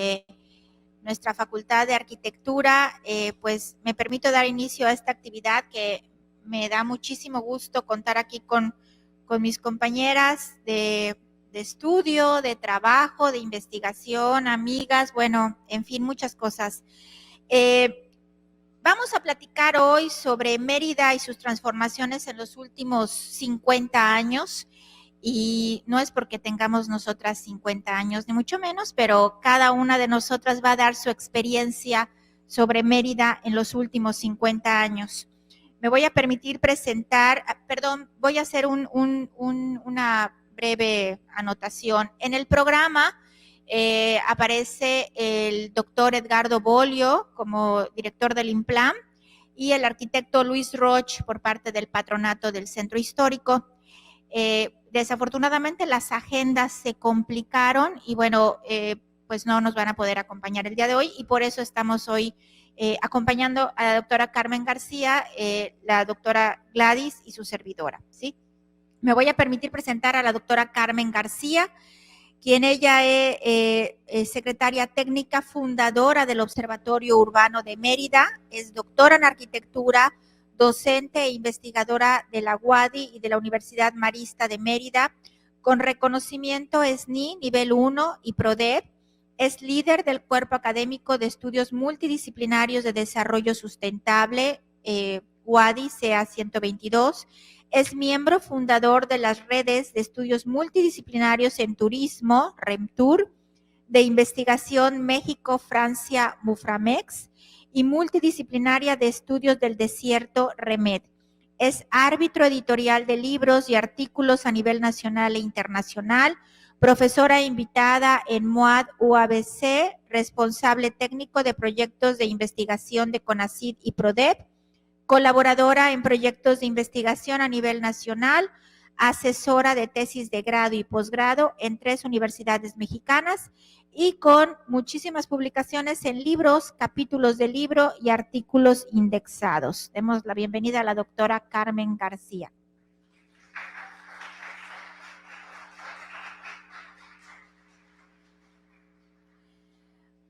de nuestra Facultad de Arquitectura, pues me permito dar inicio a esta actividad que me da muchísimo gusto contar aquí con mis compañeras de estudio, de trabajo, de investigación, amigas, bueno, en fin, muchas cosas. Vamos a platicar hoy sobre Mérida y sus transformaciones en los últimos 50 años. Y no es porque tengamos nosotras 50 años, ni mucho menos, pero cada una de nosotras va a dar su experiencia sobre Mérida en los últimos 50 años. Me voy a permitir presentar, voy a hacer una breve anotación. En el programa aparece el doctor Edgardo Bolio como director del IMPLAN y el arquitecto Luis Roch por parte del patronato del Centro Histórico. Desafortunadamente las agendas se complicaron y bueno, pues no nos van a poder acompañar el día de hoy y por eso estamos hoy acompañando a la doctora Carmen García, la doctora Gladys y su servidora, ¿sí? Me voy a permitir presentar a la doctora Carmen García, quien ella es secretaria técnica fundadora del Observatorio Urbano de Mérida, es doctora en arquitectura, docente e investigadora de la UADY y de la Universidad Marista de Mérida, con reconocimiento SNI nivel 1 y PRODEP. Es líder del Cuerpo Académico de Estudios Multidisciplinarios de Desarrollo Sustentable, UADY CA 122. Es miembro fundador de las redes de estudios multidisciplinarios en turismo, REMTUR, de investigación México-Francia, MUFRAMEX, y multidisciplinaria de estudios del desierto, REMED. Es árbitro editorial de libros y artículos a nivel nacional e internacional, profesora invitada en MUAD UABC, responsable técnico de proyectos de investigación de CONACYT y PRODEP, colaboradora en proyectos de investigación a nivel nacional, asesora de tesis de grado y posgrado en 3 universidades mexicanas y con muchísimas publicaciones en libros, capítulos de libro y artículos indexados. Demos la bienvenida a la doctora Carmen García.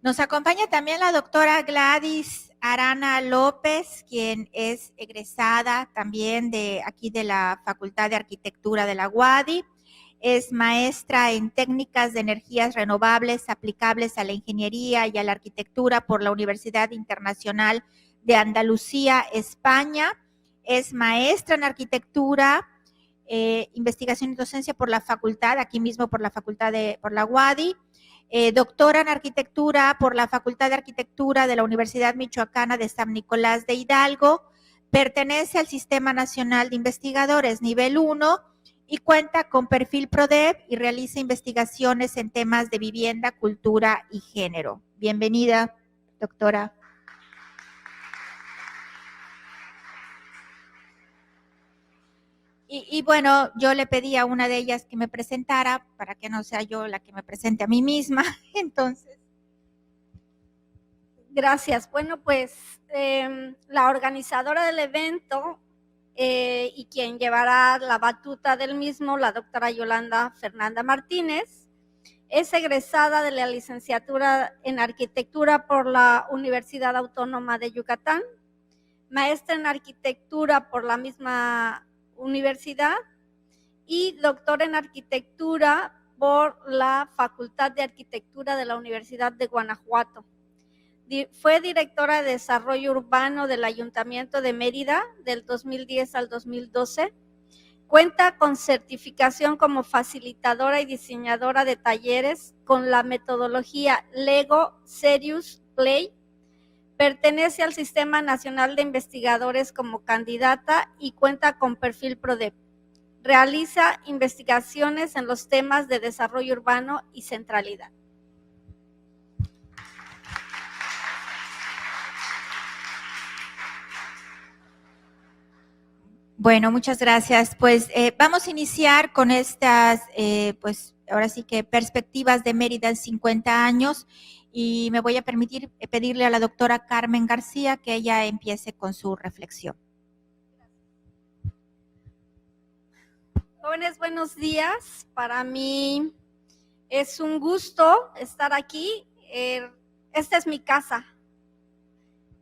Nos acompaña también la doctora Gladys Arana López, quien es egresada también de aquí de la Facultad de Arquitectura de la UADY. Es maestra en técnicas de energías renovables aplicables a la ingeniería y a la arquitectura por la Universidad Internacional de Andalucía, España. Es maestra en arquitectura, investigación y docencia por la facultad, aquí mismo por la UADY. Doctora en arquitectura por la Facultad de Arquitectura de la Universidad Michoacana de San Nicolás de Hidalgo, pertenece al Sistema Nacional de Investigadores nivel 1 y cuenta con perfil PRODEP y realiza investigaciones en temas de vivienda, cultura y género. Bienvenida, doctora. Y bueno, yo le pedí a una de ellas que me presentara para que no sea yo la que me presente a mí misma. Entonces, gracias. Bueno, pues la organizadora del evento y quien llevará la batuta del mismo, la doctora Yolanda Fernanda Martínez, es egresada de la licenciatura en arquitectura por la Universidad Autónoma de Yucatán, maestra en arquitectura por la misma universidad y doctora en arquitectura por la Facultad de Arquitectura de la Universidad de Guanajuato. Fue directora de Desarrollo Urbano del Ayuntamiento de Mérida del 2010 al 2012. Cuenta con certificación como facilitadora y diseñadora de talleres con la metodología Lego Serious Play. Pertenece al Sistema Nacional de Investigadores como candidata y cuenta con perfil PRODEP. Realiza investigaciones en los temas de desarrollo urbano y centralidad. Bueno, muchas gracias. Pues vamos a iniciar con estas, pues ahora sí que perspectivas de Mérida en 50 años y me voy a permitir pedirle a la doctora Carmen García que ella empiece con su reflexión. Jóvenes, buenos días. Para mí es un gusto estar aquí esta es mi casa.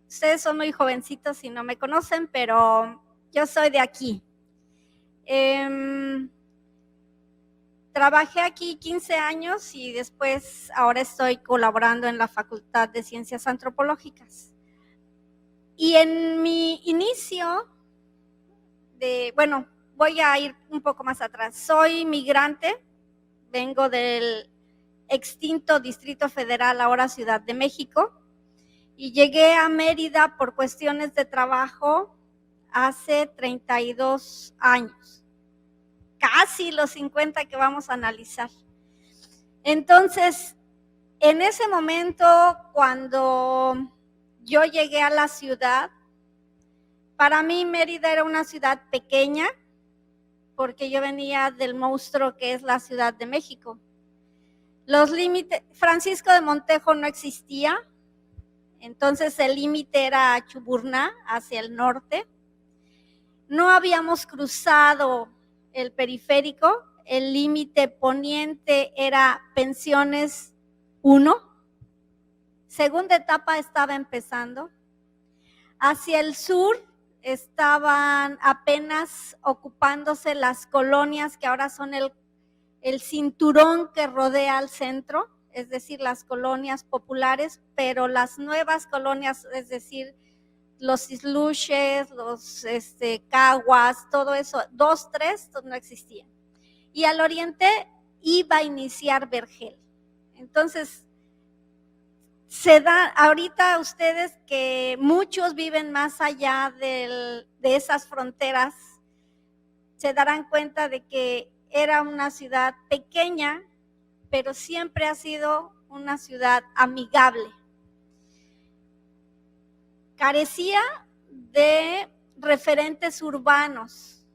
Ustedes son muy jovencitos y no me conocen, pero yo soy de aquí. Trabajé aquí 15 años y después ahora estoy colaborando en la Facultad de Ciencias Antropológicas. Y en mi inicio voy a ir un poco más atrás. Soy migrante, vengo del extinto Distrito Federal, ahora Ciudad de México, y llegué a Mérida por cuestiones de trabajo hace 32 años, casi los 50 que vamos a analizar. Entonces, en ese momento, cuando yo llegué a la ciudad, para mí Mérida era una ciudad pequeña, porque yo venía del monstruo que es la Ciudad de México. Los límites, Francisco de Montejo no existía, entonces el límite era Chuburná, hacia el norte. No habíamos cruzado el periférico, el límite poniente era Pensiones 1, segunda etapa estaba empezando. Hacia el sur estaban apenas ocupándose las colonias que ahora son el cinturón que rodea al centro, es decir, las colonias populares, pero las nuevas colonias, es decir, los isluches, los caguas, todo eso, 2, 3, no existían. Y al oriente iba a iniciar Vergel. Entonces, se da ahorita ustedes que muchos viven más allá de esas fronteras, se darán cuenta de que era una ciudad pequeña, pero siempre ha sido una ciudad amigable. Carecía de referentes urbanos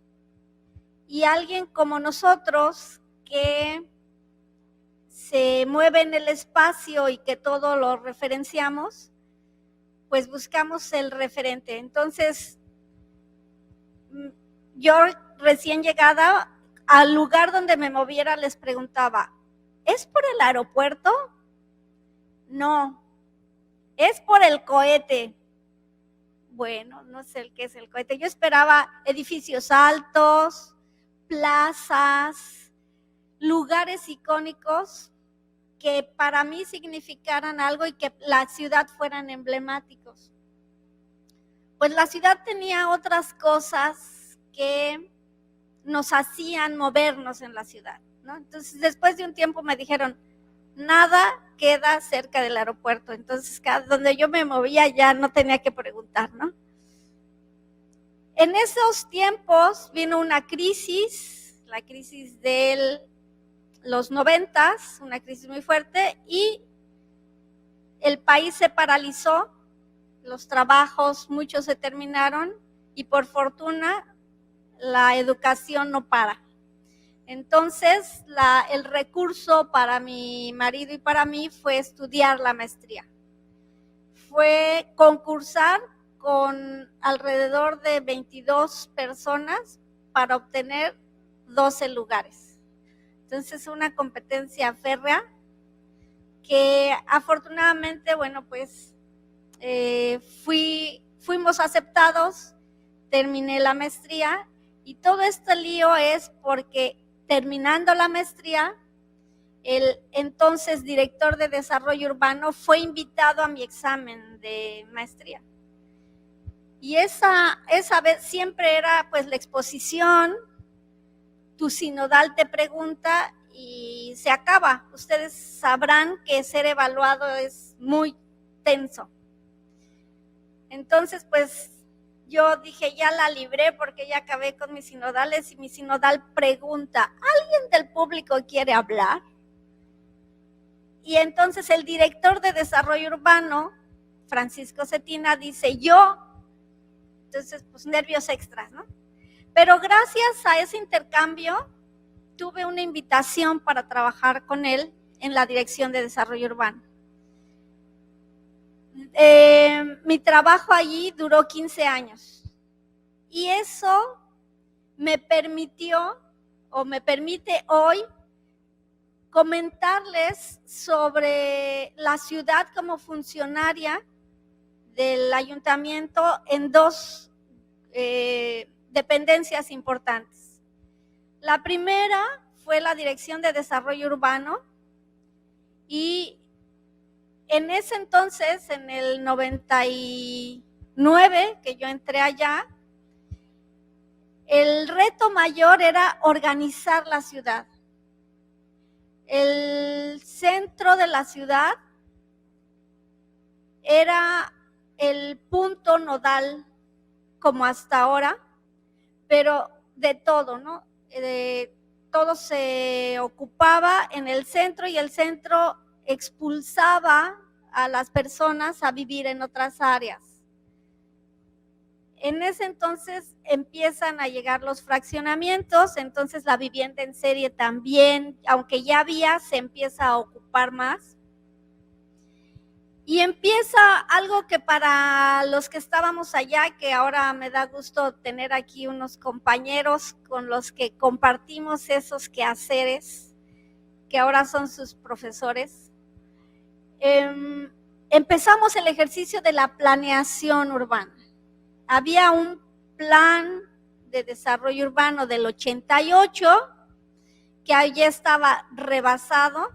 y alguien como nosotros que se mueve en el espacio y que todo lo referenciamos, pues buscamos el referente. Entonces, yo recién llegada, al lugar donde me moviera les preguntaba, ¿es por el aeropuerto? No, es por el cohete. Bueno, no sé qué es el cohete. Yo esperaba edificios altos, plazas, lugares icónicos que para mí significaran algo y que la ciudad fueran emblemáticos. Pues la ciudad tenía otras cosas que nos hacían movernos en la ciudad, ¿no? Entonces, después de un tiempo me dijeron, nada queda cerca del aeropuerto. Entonces, donde yo me movía ya no tenía que preguntar, ¿no? En esos tiempos vino una crisis, la crisis de los 90s, una crisis muy fuerte, y el país se paralizó, los trabajos, muchos se terminaron, y por fortuna la educación no para. Entonces, el recurso para mi marido y para mí fue estudiar la maestría. Fue concursar con alrededor de 22 personas para obtener 12 lugares. Entonces, una competencia férrea que afortunadamente, bueno, pues fuimos aceptados, terminé la maestría y todo este lío es porque terminando la maestría, el entonces director de desarrollo urbano fue invitado a mi examen de maestría. Y esa vez siempre era pues la exposición, tu sinodal te pregunta y se acaba. Ustedes sabrán que ser evaluado es muy tenso. Entonces pues yo dije, ya la libré porque ya acabé con mis sinodales y mi sinodal pregunta, ¿alguien del público quiere hablar? Y entonces el director de desarrollo urbano, Francisco Cetina, dice, yo. Entonces, pues nervios extras, ¿no? Pero gracias a ese intercambio, tuve una invitación para trabajar con él en la Dirección de Desarrollo Urbano. Mi trabajo allí duró 15 años y eso me permitió o me permite hoy comentarles sobre la ciudad como funcionaria del ayuntamiento en dos dependencias importantes. La primera fue la Dirección de Desarrollo Urbano, y en ese entonces, en el 99, que yo entré allá, el reto mayor era organizar la ciudad. El centro de la ciudad era el punto nodal, como hasta ahora, pero de todo, ¿no? Todo se ocupaba en el centro, y el centro expulsaba a las personas a vivir en otras áreas. En ese entonces empiezan a llegar los fraccionamientos, entonces la vivienda en serie también, aunque ya había, se empieza a ocupar más. Y empieza algo que para los que estábamos allá, que ahora me da gusto tener aquí unos compañeros con los que compartimos esos quehaceres, que ahora son sus profesores. Empezamos el ejercicio de la planeación urbana. Había un plan de desarrollo urbano del 88 que ya estaba rebasado,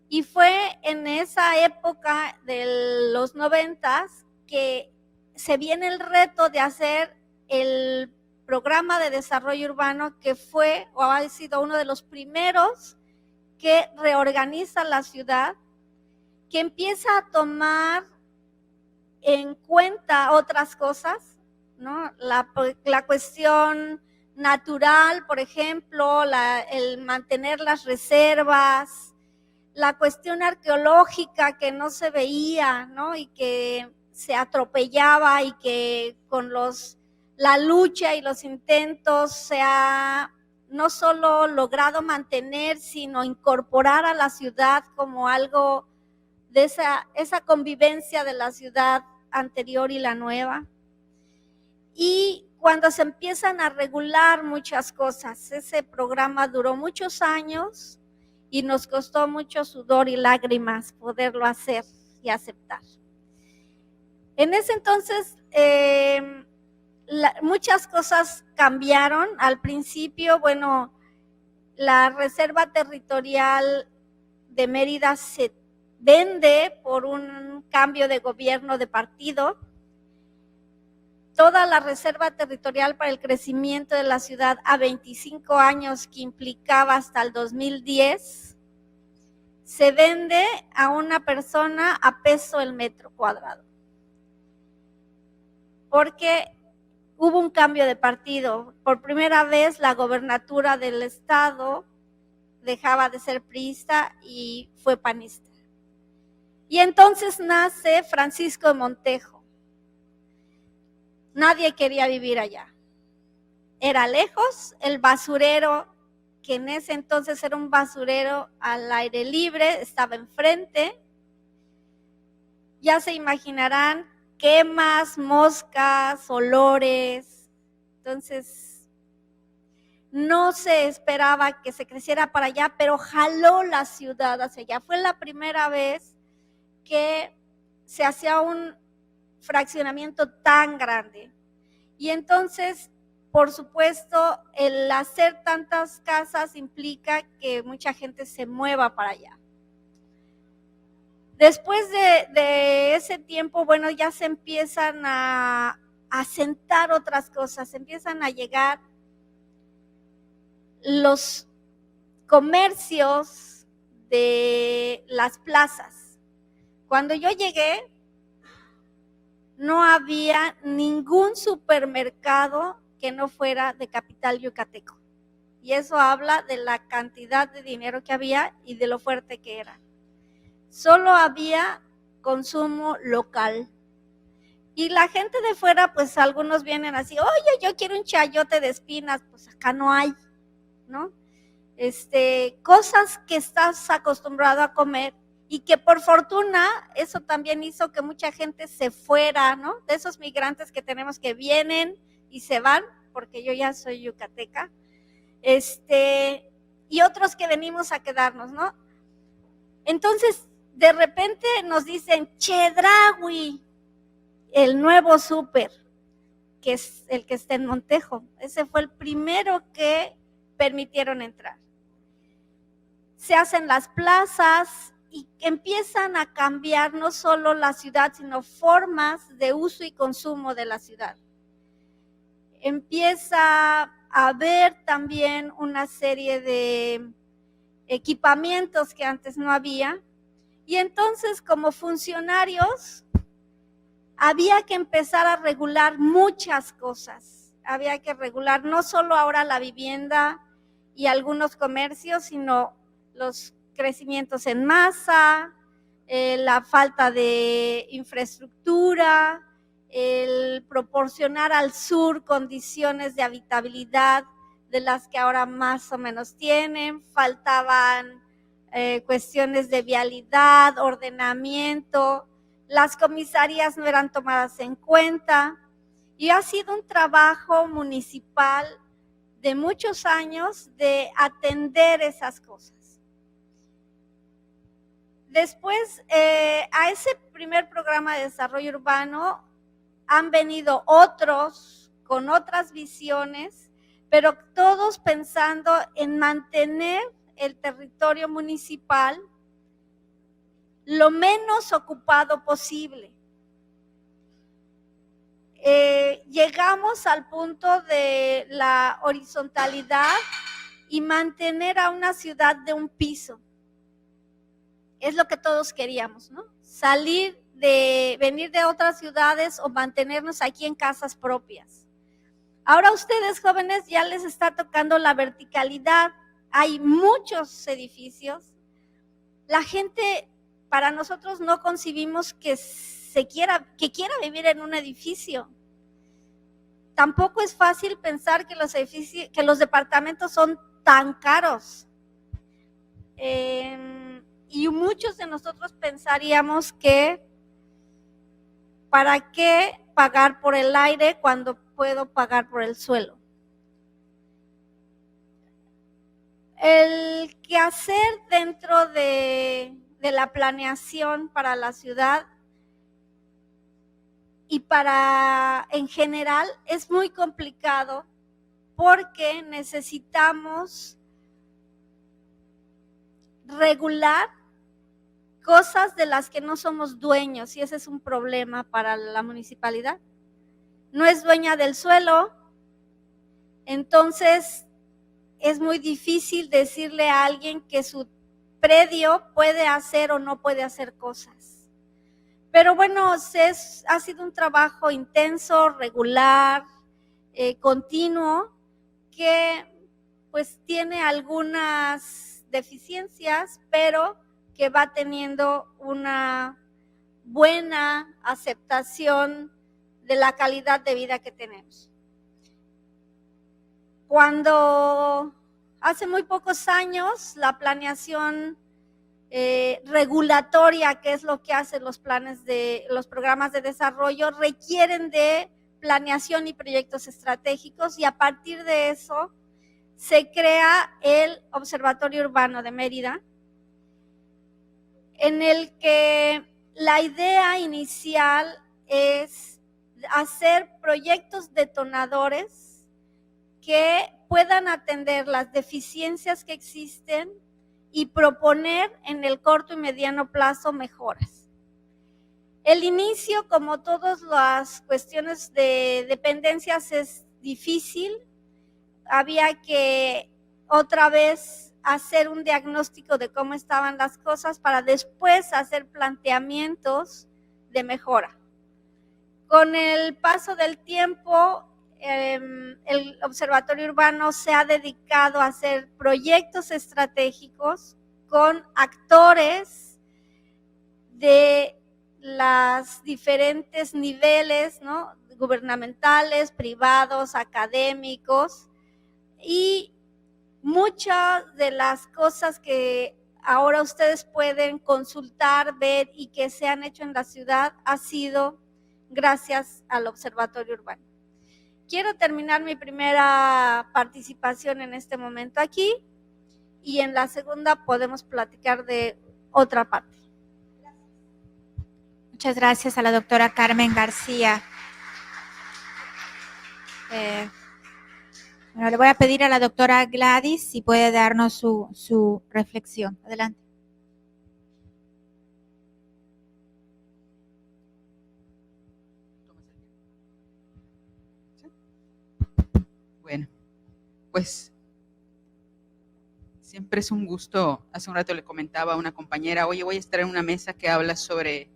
y fue en esa época de los 90 que se viene el reto de hacer el programa de desarrollo urbano, que fue o ha sido uno de los primeros que reorganiza la ciudad, que empieza a tomar en cuenta otras cosas, ¿no? La cuestión natural, por ejemplo, el mantener las reservas, la cuestión arqueológica que no se veía, ¿no? Y que se atropellaba, y que con la lucha y los intentos se ha no solo logrado mantener, sino incorporar a la ciudad como algo de esa convivencia de la ciudad anterior y la nueva. Y cuando se empiezan a regular muchas cosas, ese programa duró muchos años y nos costó mucho sudor y lágrimas poderlo hacer y aceptar. En ese entonces, muchas cosas cambiaron. Al principio, bueno, la reserva territorial de Mérida se vende por un cambio de gobierno de partido. Toda la reserva territorial para el crecimiento de la ciudad a 25 años, que implicaba hasta el 2010, se vende a una persona a peso el metro cuadrado, porque hubo un cambio de partido. Por primera vez la gobernatura del estado dejaba de ser priista y fue panista. Y entonces nace Francisco de Montejo. Nadie quería vivir allá. Era lejos, el basurero, que en ese entonces era un basurero al aire libre, estaba enfrente. Ya se imaginarán, quemas, moscas, olores. Entonces, no se esperaba que se creciera para allá, pero jaló la ciudad hacia allá. Fue la primera vez que se hacía un fraccionamiento tan grande. Y entonces, por supuesto, el hacer tantas casas implica que mucha gente se mueva para allá. Después de ese tiempo, bueno, ya se empiezan a asentar otras cosas, empiezan a llegar los comercios de las plazas. Cuando yo llegué, no había ningún supermercado que no fuera de capital yucateco. Y eso habla de la cantidad de dinero que había y de lo fuerte que era. Solo había consumo local. Y la gente de fuera, pues algunos vienen así, oye, yo quiero un chayote de espinas, pues acá no hay, ¿no? Cosas que estás acostumbrado a comer, y que por fortuna eso también hizo que mucha gente se fuera, ¿no? De esos migrantes que tenemos que vienen y se van, porque yo ya soy yucateca. Y y otros que venimos a quedarnos, ¿no? Entonces, de repente nos dicen, Chedraui, el nuevo súper, que es el que está en Montejo. Ese fue el primero que permitieron entrar. Se hacen las plazas y empiezan a cambiar no solo la ciudad, sino formas de uso y consumo de la ciudad. Empieza a haber también una serie de equipamientos que antes no había, y entonces como funcionarios había que empezar a regular muchas cosas. Había que regular no solo ahora la vivienda y algunos comercios, sino los crecimientos en masa, la falta de infraestructura, el proporcionar al sur condiciones de habitabilidad de las que ahora más o menos tienen, faltaban cuestiones de vialidad, ordenamiento, las comisarías no eran tomadas en cuenta, y ha sido un trabajo municipal de muchos años de atender esas cosas. Después, a ese primer programa de desarrollo urbano han venido otros con otras visiones, pero todos pensando en mantener el territorio municipal lo menos ocupado posible. Llegamos al punto de la horizontalidad y mantener a una ciudad de un piso. Es lo que todos queríamos, ¿no? Venir de otras ciudades o mantenernos aquí en casas propias. Ahora a ustedes, jóvenes, ya les está tocando la verticalidad. Hay muchos edificios. La gente, para nosotros no concibimos que quiera vivir en un edificio. Tampoco es fácil pensar que los departamentos son tan caros. Y muchos de nosotros pensaríamos que ¿para qué pagar por el aire cuando puedo pagar por el suelo? El quehacer dentro de la planeación para la ciudad y en general es muy complicado porque necesitamos regular cosas de las que no somos dueños, y ese es un problema para la municipalidad. No es dueña del suelo, entonces es muy difícil decirle a alguien que su predio puede hacer o no puede hacer cosas. Pero bueno, ha sido un trabajo intenso, regular, continuo, que pues tiene algunas deficiencias, pero que va teniendo una buena aceptación de la calidad de vida que tenemos. Cuando hace muy pocos años la planeación regulatoria, que es lo que hacen los programas de desarrollo, requieren de planeación y proyectos estratégicos, y a partir de eso se crea el Observatorio Urbano de Mérida, en el que la idea inicial es hacer proyectos detonadores que puedan atender las deficiencias que existen y proponer en el corto y mediano plazo mejoras. El inicio, como todas las cuestiones de dependencias, es difícil. Había que otra vez hacer un diagnóstico de cómo estaban las cosas para después hacer planteamientos de mejora. Con el paso del tiempo, el Observatorio Urbano se ha dedicado a hacer proyectos estratégicos con actores de los diferentes niveles, ¿no? Gubernamentales, privados, académicos, y muchas de las cosas que ahora ustedes pueden consultar, ver y que se han hecho en la ciudad ha sido gracias al Observatorio Urbano. Quiero terminar mi primera participación en este momento aquí y en la segunda podemos platicar de otra parte. Muchas gracias a la doctora Carmen García. Bueno, le voy a pedir a la doctora Gladys si puede darnos su reflexión. Adelante. Bueno, pues siempre es un gusto. Hace un rato le comentaba a una compañera, oye, voy a estar en una mesa que habla sobre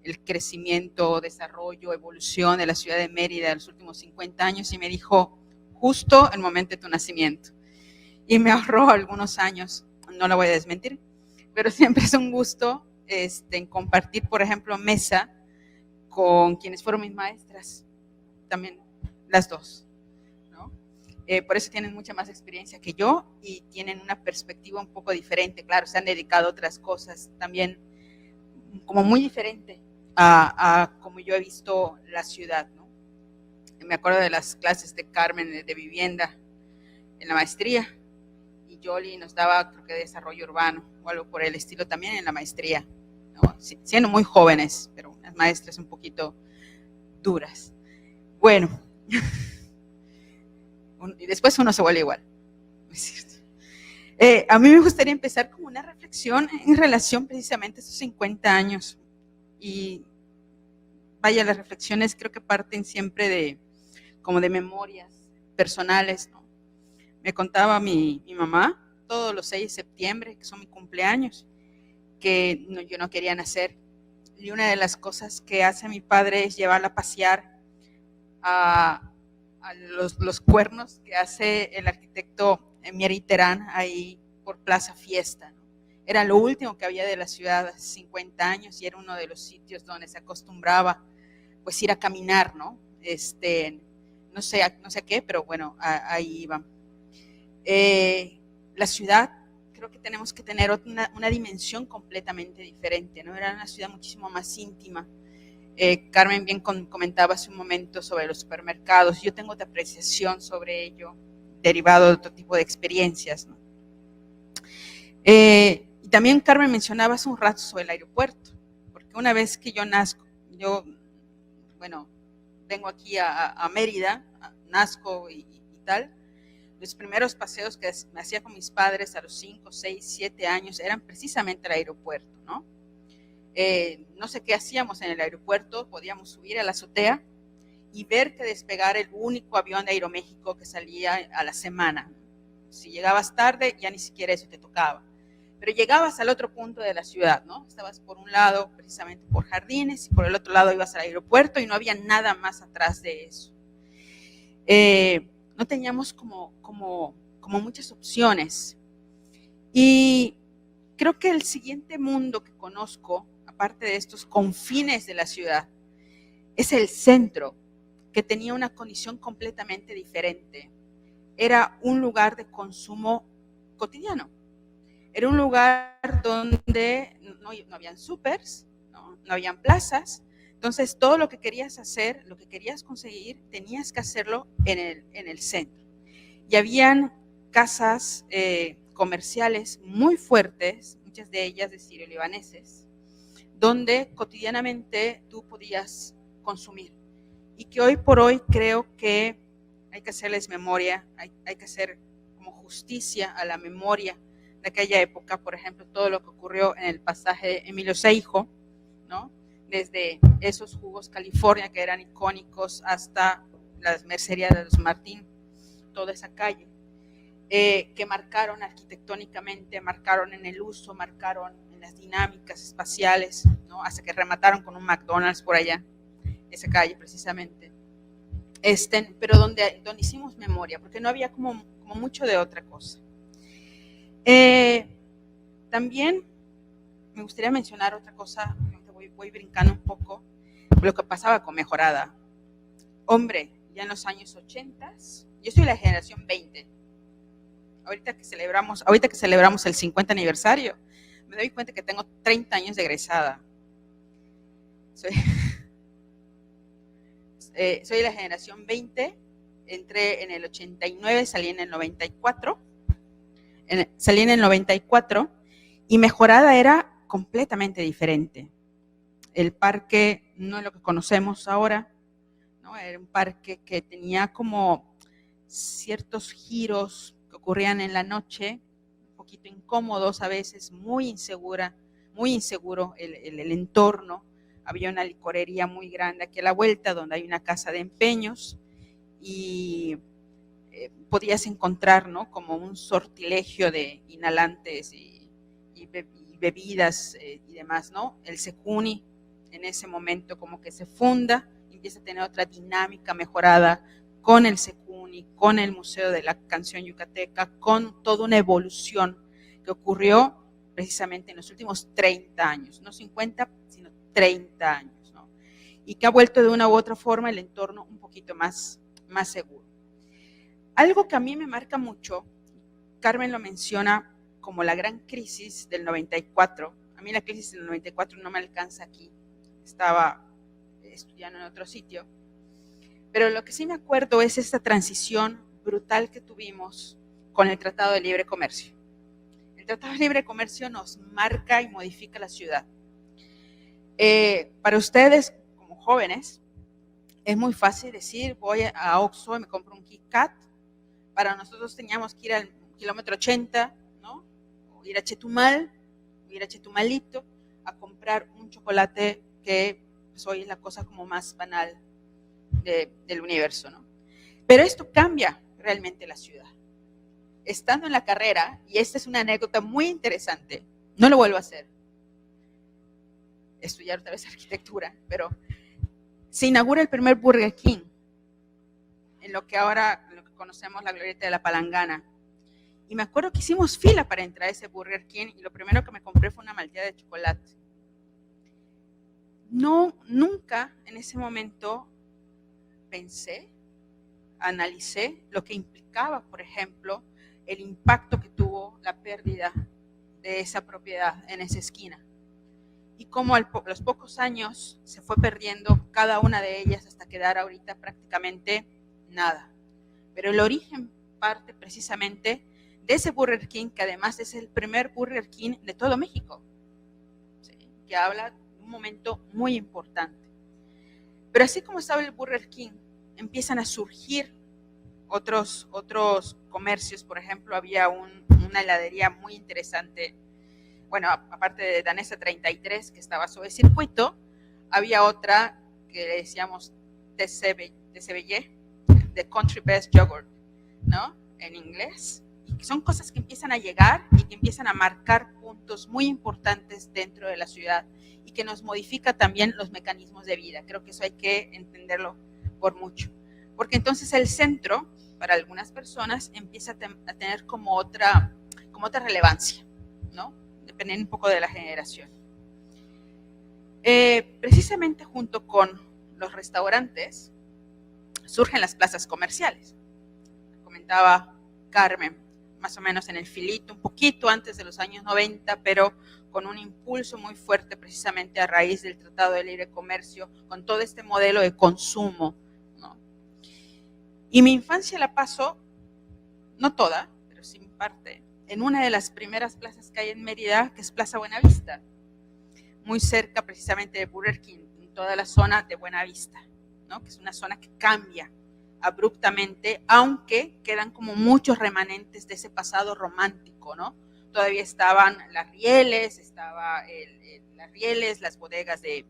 el crecimiento, desarrollo, evolución de la ciudad de Mérida en los últimos 50 años, y me dijo, justo el momento de tu nacimiento. Y me ahorró algunos años, no la voy a desmentir, pero siempre es un gusto en compartir, por ejemplo, mesa con quienes fueron mis maestras, también las dos, ¿no? Por eso tienen mucha más experiencia que yo y tienen una perspectiva un poco diferente. Claro, se han dedicado a otras cosas también como muy diferente a como yo he visto la ciudad, ¿no? Me acuerdo de las clases de Carmen de vivienda en la maestría, y Yoli nos daba, creo que desarrollo urbano o algo por el estilo también en la maestría, ¿no? Siendo muy jóvenes, pero unas maestras un poquito duras. Bueno, y después uno se vuelve igual, es cierto. A mí me gustaría empezar como una reflexión en relación precisamente a estos 50 años. Y vaya, las reflexiones creo que parten siempre como de memorias personales, ¿no? Me contaba mi mamá todos los 6 de septiembre, que son mi cumpleaños, que yo no quería nacer. Y una de las cosas que hace mi padre es llevarla a pasear a los cuernos que hace el arquitecto Mieri Terán ahí por Plaza Fiesta, ¿no? Era lo último que había de la ciudad hace 50 años y era uno de los sitios donde se acostumbraba pues ir a caminar, ¿no? No sé a qué, pero bueno, ahí iba. La ciudad, creo que tenemos que tener una dimensión completamente diferente, ¿no? Era una ciudad muchísimo más íntima. Carmen bien comentaba hace un momento sobre los supermercados. Yo tengo otra apreciación sobre ello, derivado de otro tipo de experiencias, ¿no? Y también Carmen mencionaba hace un rato sobre el aeropuerto, porque una vez que yo nazco, vengo aquí a Mérida, nazco y tal. Los primeros paseos que me hacía con mis padres a los 5, 6, 7 años eran precisamente al aeropuerto, ¿no? No sé qué hacíamos en el aeropuerto, podíamos subir a la azotea y ver que despegar el único avión de Aeroméxico que salía a la semana. Si llegabas tarde, ya ni siquiera eso te tocaba. Pero llegabas al otro punto de la ciudad, ¿no? Estabas por un lado precisamente por Jardines y por el otro lado ibas al aeropuerto y no había nada más atrás de eso. No teníamos como muchas opciones. Y creo que el siguiente mundo que conozco, aparte de estos confines de la ciudad, es el centro, que tenía una condición completamente diferente. Era un lugar de consumo cotidiano. Era un lugar donde no habían súpers, no habían plazas. Entonces, todo lo que querías hacer, lo que querías conseguir, tenías que hacerlo en el centro. Y habían casas comerciales muy fuertes, muchas de ellas de sirio-libaneses, donde cotidianamente tú podías consumir. Y que hoy por hoy creo que hay que hacerles memoria, hay que hacer como justicia a la memoria de aquella época. Por ejemplo, todo lo que ocurrió en el pasaje Emilio Seijo, ¿no? Desde esos jugos California que eran icónicos hasta las mercerías de los Martín, toda esa calle, que marcaron arquitectónicamente, marcaron en el uso, marcaron en las dinámicas espaciales, ¿no? Hasta que remataron con un McDonald's por allá, esa calle precisamente. Pero donde hicimos memoria, porque no había como mucho de otra cosa. También me gustaría mencionar otra cosa, voy brincando un poco, lo que pasaba con Mejorada. Hombre, ya en los años 80, yo soy la generación 20, ahorita que celebramos el 50 aniversario, me doy cuenta que tengo 30 años de egresada. Soy la generación 20, entré en el 89, salí en el 94, salí en el 94 y Mejorada era completamente diferente. El parque no es lo que conocemos ahora, ¿no? Era un parque que tenía como ciertos giros que ocurrían en la noche, un poquito incómodos a veces, muy inseguro el entorno. Había una licorería muy grande aquí a la vuelta donde hay una casa de empeños y podías encontrar, ¿no?, como un sortilegio de inhalantes y bebidas y demás, ¿no? El Secuni en ese momento como que se funda, empieza a tener otra dinámica Mejorada con el Secuni, con el Museo de la Canción Yucateca, con toda una evolución que ocurrió precisamente en los últimos 30 años, no 50, sino 30 años, ¿no? Y que ha vuelto de una u otra forma el entorno un poquito más seguro. Algo que a mí me marca mucho, Carmen lo menciona como la gran crisis del 94. A mí la crisis del 94 no me alcanza aquí, estaba estudiando en otro sitio, pero lo que sí me acuerdo es esta transición brutal que tuvimos con el Tratado de Libre Comercio. El Tratado de Libre Comercio nos marca y modifica la ciudad. Para ustedes, como jóvenes, es muy fácil decir, voy a Oxxo y me compro un Kit Kat. Para nosotros teníamos que ir al kilómetro 80, ¿no? O ir a Chetumal, o ir a Chetumalito, a comprar un chocolate que pues, hoy es la cosa como más banal del universo, ¿no? Pero esto cambia realmente la ciudad. Estando en la carrera, y esta es una anécdota muy interesante, no lo vuelvo a hacer, estudiar otra vez arquitectura, pero se inaugura el primer Burger King, en lo que ahora conocemos la glorieta de la Palangana. Y me acuerdo que hicimos fila para entrar a ese Burger King y lo primero que me compré fue una malteada de chocolate. No, nunca en ese momento pensé, analicé lo que implicaba, por ejemplo, el impacto que tuvo la pérdida de esa propiedad en esa esquina. Y cómo a los pocos años se fue perdiendo cada una de ellas hasta quedar ahorita prácticamente nada. Pero el origen parte precisamente de ese Burger King, que además es el primer Burger King de todo México, ¿sí?, que habla de un momento muy importante. Pero así como estaba el Burger King, empiezan a surgir otros comercios. Por ejemplo, había una heladería muy interesante, bueno, aparte de Danesa 33, que estaba sobre circuito, había otra que le decíamos TCBY, The Country Best Yogurt, ¿no?, en inglés. Y son cosas que empiezan a llegar y que empiezan a marcar puntos muy importantes dentro de la ciudad y que nos modifica también los mecanismos de vida. Creo que eso hay que entenderlo por mucho. Porque entonces el centro, para algunas personas, empieza a tener como otra relevancia, ¿no?, dependiendo un poco de la generación. Precisamente junto con los restaurantes, surgen las plazas comerciales. Comentaba Carmen, más o menos en el filito, un poquito antes de los años 90, pero con un impulso muy fuerte precisamente a raíz del Tratado de Libre Comercio, con todo este modelo de consumo, ¿no? Y mi infancia la paso, no toda, pero sí en parte, en una de las primeras plazas que hay en Mérida, que es Plaza Buenavista, muy cerca precisamente de Burger King, en toda la zona de Buenavista, ¿no?, que es una zona que cambia abruptamente, aunque quedan como muchos remanentes de ese pasado romántico, ¿no? Todavía estaban las rieles, las bodegas de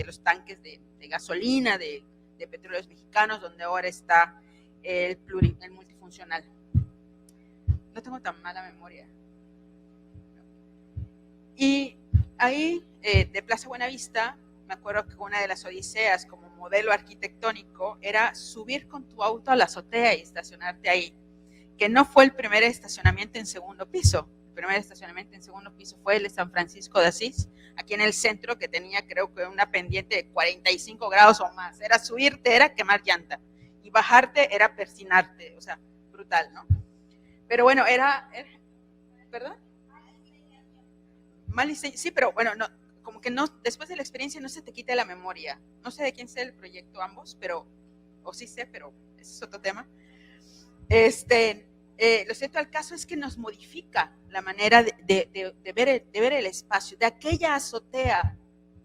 los tanques de gasolina, de Petróleos Mexicanos, donde ahora está el multifuncional. No tengo tan mala memoria. Y ahí, de Plaza Buenavista, me acuerdo que una de las odiseas como modelo arquitectónico era subir con tu auto a la azotea y estacionarte ahí, que no fue el primer estacionamiento en segundo piso. El primer estacionamiento en segundo piso fue el de San Francisco de Asís, aquí en el centro, que tenía creo que una pendiente de 45 grados o más. Era subirte, era quemar llanta, y bajarte era persinarte, o sea, brutal, ¿no? Pero bueno, ¿verdad? Mal diseño, sí, pero bueno, no, como que no, después de la experiencia no se te quita la memoria. No sé de quién sea el proyecto ambos, pero, o sí sé, pero ese es otro tema. lo cierto al caso es que nos modifica la manera de ver el espacio. De aquella azotea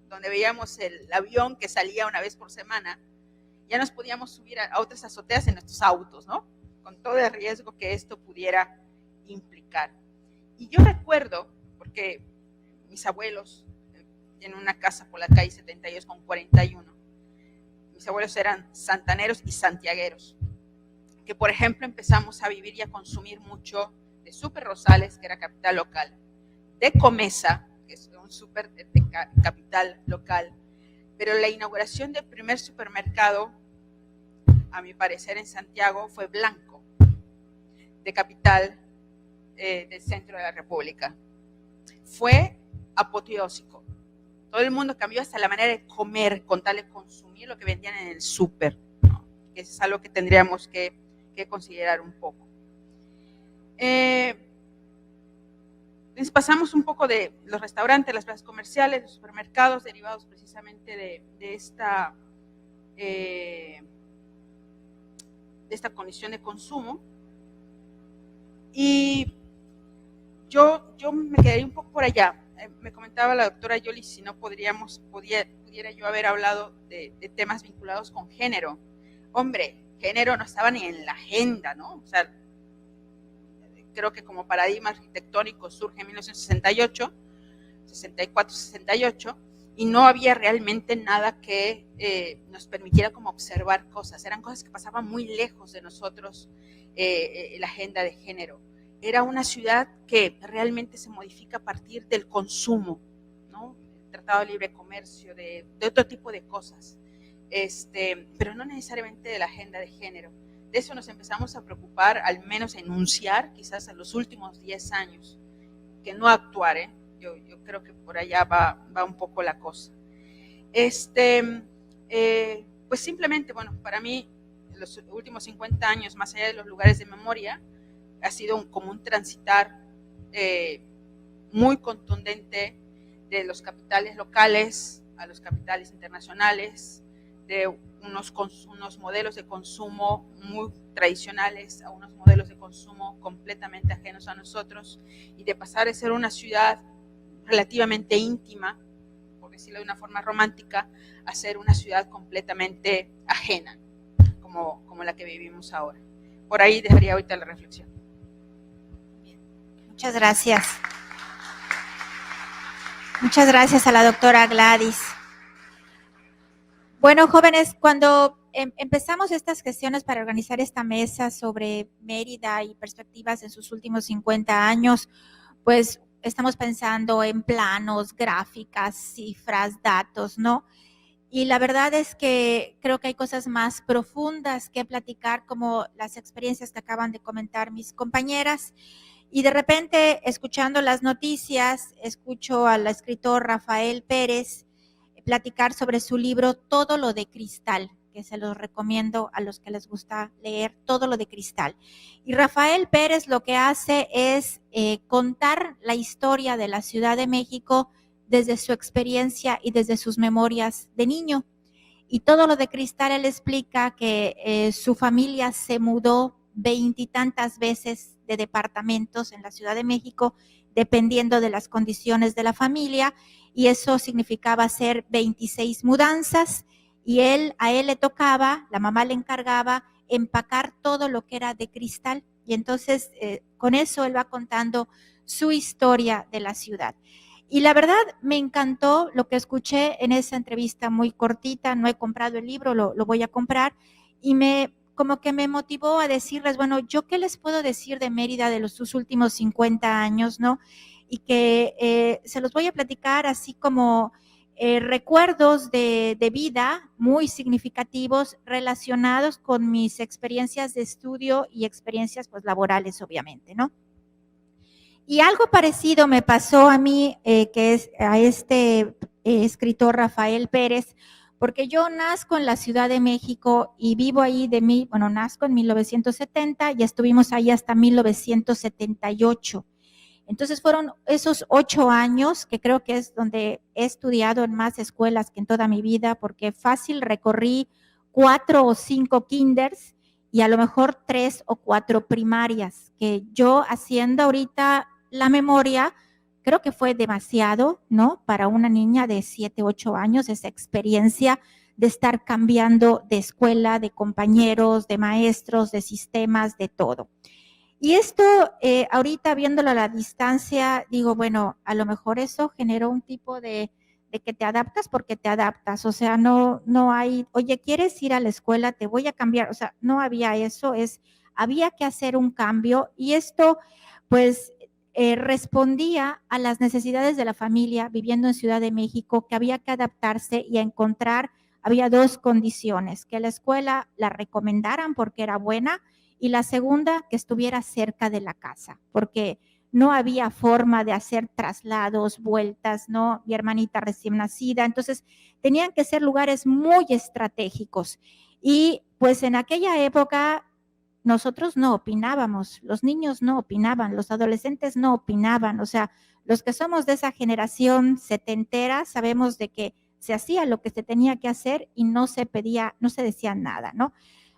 donde veíamos el avión que salía una vez por semana, ya nos podíamos subir a otras azoteas en nuestros autos, ¿no? Con todo el riesgo que esto pudiera implicar. Y yo recuerdo, porque mis abuelos tienen una casa por la calle 72 con 41, mis abuelos eran santaneros y santiagueros, que por ejemplo empezamos a vivir y a consumir mucho de Súper Rosales, que era capital local, de Comesa, que es un súper de capital local, pero la inauguración del primer supermercado, a mi parecer en Santiago, fue Blanco, de capital del centro de la República. Fue apoteósico. Todo el mundo cambió hasta la manera de comer, con tal de consumir lo que vendían en el súper, ¿no? Que es algo que tendríamos que considerar un poco. Les pasamos un poco de los restaurantes, las plazas comerciales, los supermercados, derivados precisamente de esta condición de consumo. Y yo me quedaría un poco por allá. Me comentaba la doctora Yoli si no pudiera yo haber hablado de temas vinculados con género. Hombre, género no estaba ni en la agenda, ¿no? O sea, creo que como paradigma arquitectónico surge en 1968, 64, 68, y no había realmente nada que nos permitiera como observar cosas. Eran cosas que pasaban muy lejos de nosotros, la agenda de género. Era una ciudad que realmente se modifica a partir del consumo, ¿no? El Tratado de Libre Comercio, de otro tipo de cosas, pero no necesariamente de la agenda de género. De eso nos empezamos a preocupar, al menos a enunciar, quizás en los últimos 10 años, que no actuar, ¿eh? Yo creo que por allá va un poco la cosa. Pues simplemente, bueno, para mí, los últimos 50 años, más allá de los lugares de memoria, ha sido como un transitar muy contundente de los capitales locales a los capitales internacionales, de unos modelos de consumo muy tradicionales a unos modelos de consumo completamente ajenos a nosotros, y de pasar de ser una ciudad relativamente íntima, por decirlo de una forma romántica, a ser una ciudad completamente ajena, como la que vivimos ahora. Por ahí dejaría ahorita la reflexión. Muchas gracias. Muchas gracias a la doctora Gladys. Bueno, jóvenes, cuando empezamos estas gestiones para organizar esta mesa sobre Mérida y perspectivas en sus últimos 50 años, pues estamos pensando en planos, gráficas, cifras, datos, ¿no? Y la verdad es que creo que hay cosas más profundas que platicar, como las experiencias que acaban de comentar mis compañeras. Y de repente, escuchando las noticias, escucho al escritor Rafael Pérez platicar sobre su libro Todo lo de Cristal, que se los recomiendo a los que les gusta leer, Todo lo de Cristal. Y Rafael Pérez lo que hace es contar la historia de la Ciudad de México desde su experiencia y desde sus memorias de niño. Y Todo lo de Cristal, él explica que su familia se mudó 20 y tantas veces de departamentos en la Ciudad de México, dependiendo de las condiciones de la familia, y eso significaba hacer 26 mudanzas, y a él le tocaba, la mamá le encargaba empacar todo lo que era de cristal, y entonces con eso él va contando su historia de la ciudad. Y la verdad me encantó lo que escuché en esa entrevista muy cortita. No he comprado el libro, lo voy a comprar, y como que me motivó a decirles, bueno, ¿yo qué les puedo decir de Mérida de sus últimos 50 años, no? Y que se los voy a platicar así como recuerdos de vida muy significativos relacionados con mis experiencias de estudio y experiencias pues laborales, obviamente, ¿no? Y algo parecido me pasó a mí, que es a este escritor Rafael Pérez, porque yo nazco en la Ciudad de México y vivo ahí nazco en 1970 y estuvimos ahí hasta 1978. Entonces fueron esos 8 años que creo que es donde he estudiado en más escuelas que en toda mi vida, porque fácil recorrí 4 o 5 kinders y a lo mejor 3 o 4 primarias, que yo haciendo ahorita la memoria, creo que fue demasiado, ¿no? Para una niña de 7, 8 años, esa experiencia de estar cambiando de escuela, de compañeros, de maestros, de sistemas, de todo. Y esto, ahorita viéndolo a la distancia, digo, bueno, a lo mejor eso generó un tipo de que te adaptas porque te adaptas, o sea, no hay, oye, ¿quieres ir a la escuela? Te voy a cambiar, o sea, no había eso, había que hacer un cambio y esto, pues, respondía a las necesidades de la familia viviendo en Ciudad de México, que había que adaptarse y a encontrar, había 2 condiciones, que la escuela la recomendaran porque era buena, y la segunda, que estuviera cerca de la casa, porque no había forma de hacer traslados, vueltas, ¿no? Mi hermanita recién nacida, entonces tenían que ser lugares muy estratégicos. Y pues en aquella época nosotros no opinábamos, los niños no opinaban, los adolescentes no opinaban, o sea, los que somos de esa generación setentera sabemos de que se hacía lo que se tenía que hacer y no se pedía, no se decía nada, ¿no?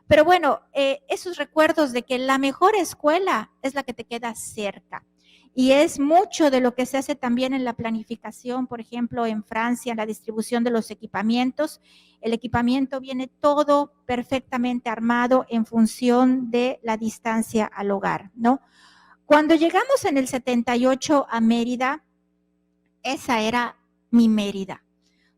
Pero bueno, esos recuerdos de que la mejor escuela es la que te queda cerca. Y es mucho de lo que se hace también en la planificación, por ejemplo, en Francia, en la distribución de los equipamientos. El equipamiento viene todo perfectamente armado en función de la distancia al hogar, ¿no? Cuando llegamos en el 78 a Mérida, esa era mi Mérida.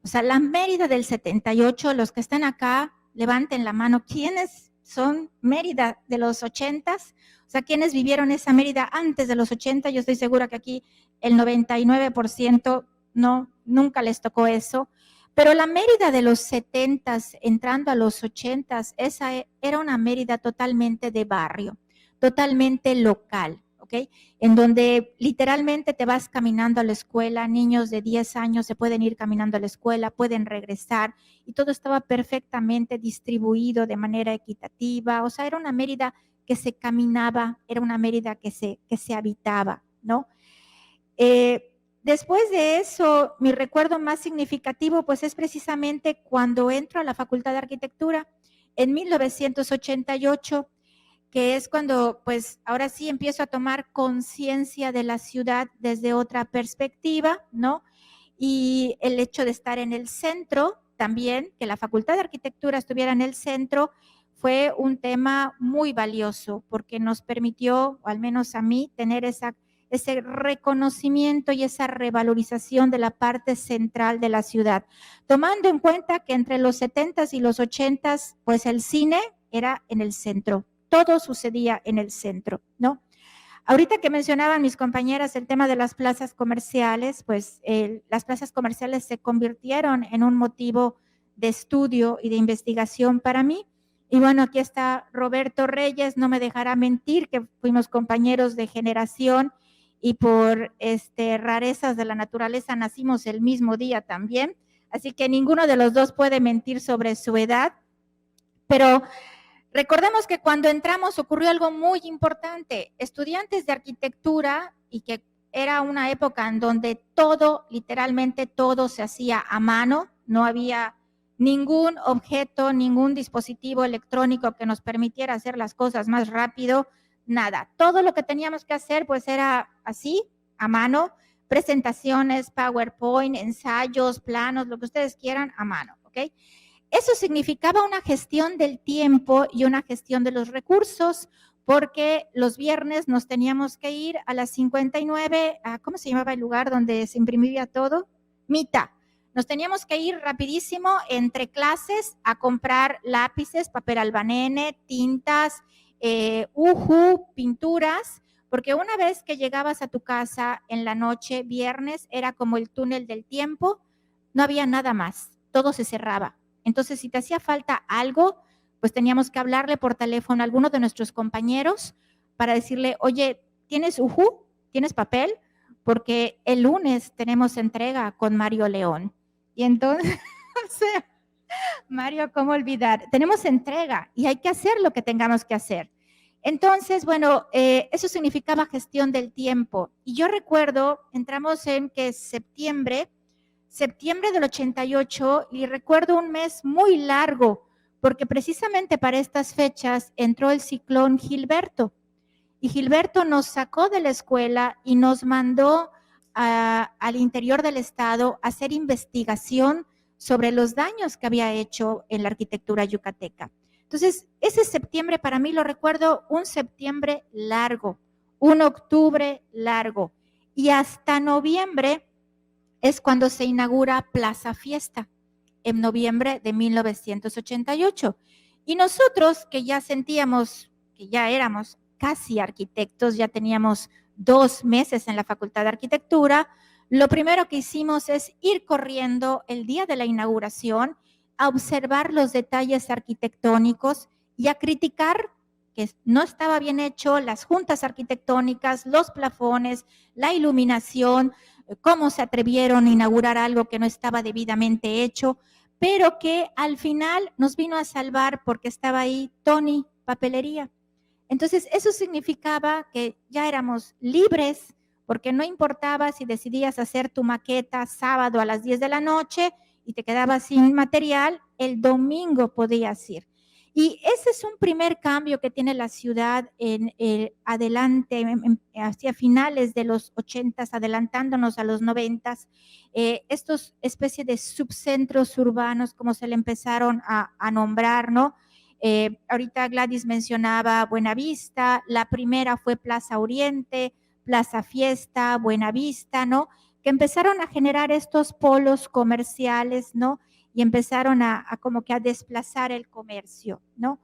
O sea, la Mérida del 78, los que están acá, levanten la mano. ¿Quiénes son Mérida de los 80s? O sea, ¿quiénes vivieron esa Mérida antes de los 80? Yo estoy segura que aquí el 99% no, nunca les tocó eso. Pero la Mérida de los 70s, entrando a los 80s, esa era una Mérida totalmente de barrio, totalmente local. ¿Okay? En donde literalmente te vas caminando a la escuela, niños de 10 años se pueden ir caminando a la escuela, pueden regresar, y todo estaba perfectamente distribuido de manera equitativa, o sea, era una Mérida que se caminaba, era una Mérida que se habitaba, ¿no? Después de eso, mi recuerdo más significativo, pues es precisamente cuando entro a la Facultad de Arquitectura en 1988, que es cuando, pues, ahora sí empiezo a tomar conciencia de la ciudad desde otra perspectiva, ¿no? Y el hecho de estar en el centro también, que la Facultad de Arquitectura estuviera en el centro, fue un tema muy valioso porque nos permitió, o al menos a mí, tener ese reconocimiento y esa revalorización de la parte central de la ciudad, tomando en cuenta que entre los 70s y los 80s, pues el cine era en el centro, todo sucedía en el centro, ¿no? Ahorita que mencionaban mis compañeras el tema de las plazas comerciales, pues las plazas comerciales se convirtieron en un motivo de estudio y de investigación para mí. Y bueno, aquí está Roberto Reyes, no me dejará mentir que fuimos compañeros de generación y por rarezas de la naturaleza nacimos el mismo día también. Así que ninguno de los dos puede mentir sobre su edad, pero recordemos que cuando entramos ocurrió algo muy importante. Estudiantes de arquitectura, y que era una época en donde todo, literalmente todo se hacía a mano, no había ningún objeto, ningún dispositivo electrónico que nos permitiera hacer las cosas más rápido, nada. Todo lo que teníamos que hacer pues era así, a mano, presentaciones, PowerPoint, ensayos, planos, lo que ustedes quieran, a mano, ¿ok? Eso significaba una gestión del tiempo y una gestión de los recursos, porque los viernes nos teníamos que ir a las 59, ¿cómo se llamaba el lugar donde se imprimía todo? Mita. Nos teníamos que ir rapidísimo entre clases a comprar lápices, papel albanene, tintas, uju, pinturas, porque una vez que llegabas a tu casa en la noche, viernes, era como el túnel del tiempo, no había nada más, todo se cerraba. Entonces, si te hacía falta algo, pues teníamos que hablarle por teléfono a alguno de nuestros compañeros para decirle, oye, ¿tienes uju? ¿Tienes papel? Porque el lunes tenemos entrega con Mario León. Y entonces, o sea, Mario, ¿cómo olvidar? Tenemos entrega y hay que hacer lo que tengamos que hacer. Entonces, bueno, eso significaba gestión del tiempo. Y yo recuerdo, entramos en que septiembre del 88, y recuerdo un mes muy largo, porque precisamente para estas fechas entró el ciclón Gilberto, y Gilberto nos sacó de la escuela y nos mandó al interior del estado a hacer investigación sobre los daños que había hecho en la arquitectura yucateca. Entonces, ese septiembre para mí lo recuerdo un septiembre largo, un octubre largo, y hasta noviembre es cuando se inaugura Plaza Fiesta, en noviembre de 1988. Y nosotros que ya sentíamos que ya éramos casi arquitectos, ya teníamos 2 meses en la Facultad de Arquitectura, lo primero que hicimos es ir corriendo el día de la inauguración a observar los detalles arquitectónicos y a criticar que no estaba bien hecho, las juntas arquitectónicas, los plafones, la iluminación, cómo se atrevieron a inaugurar algo que no estaba debidamente hecho, pero que al final nos vino a salvar porque estaba ahí Tony Papelería. Entonces, eso significaba que ya éramos libres, porque no importaba si decidías hacer tu maqueta sábado a las 10 de la noche y te quedabas sin material, el domingo podías ir. Y ese es un primer cambio que tiene la ciudad adelante, hacia finales de los 80, adelantándonos a los 90, estos especies de subcentros urbanos, como se le empezaron a nombrar, ¿no? Ahorita Gladys mencionaba Buenavista, la primera fue Plaza Oriente, Plaza Fiesta, Buenavista, ¿no? Que empezaron a generar estos polos comerciales, ¿no? Y empezaron como que a desplazar el comercio, ¿no?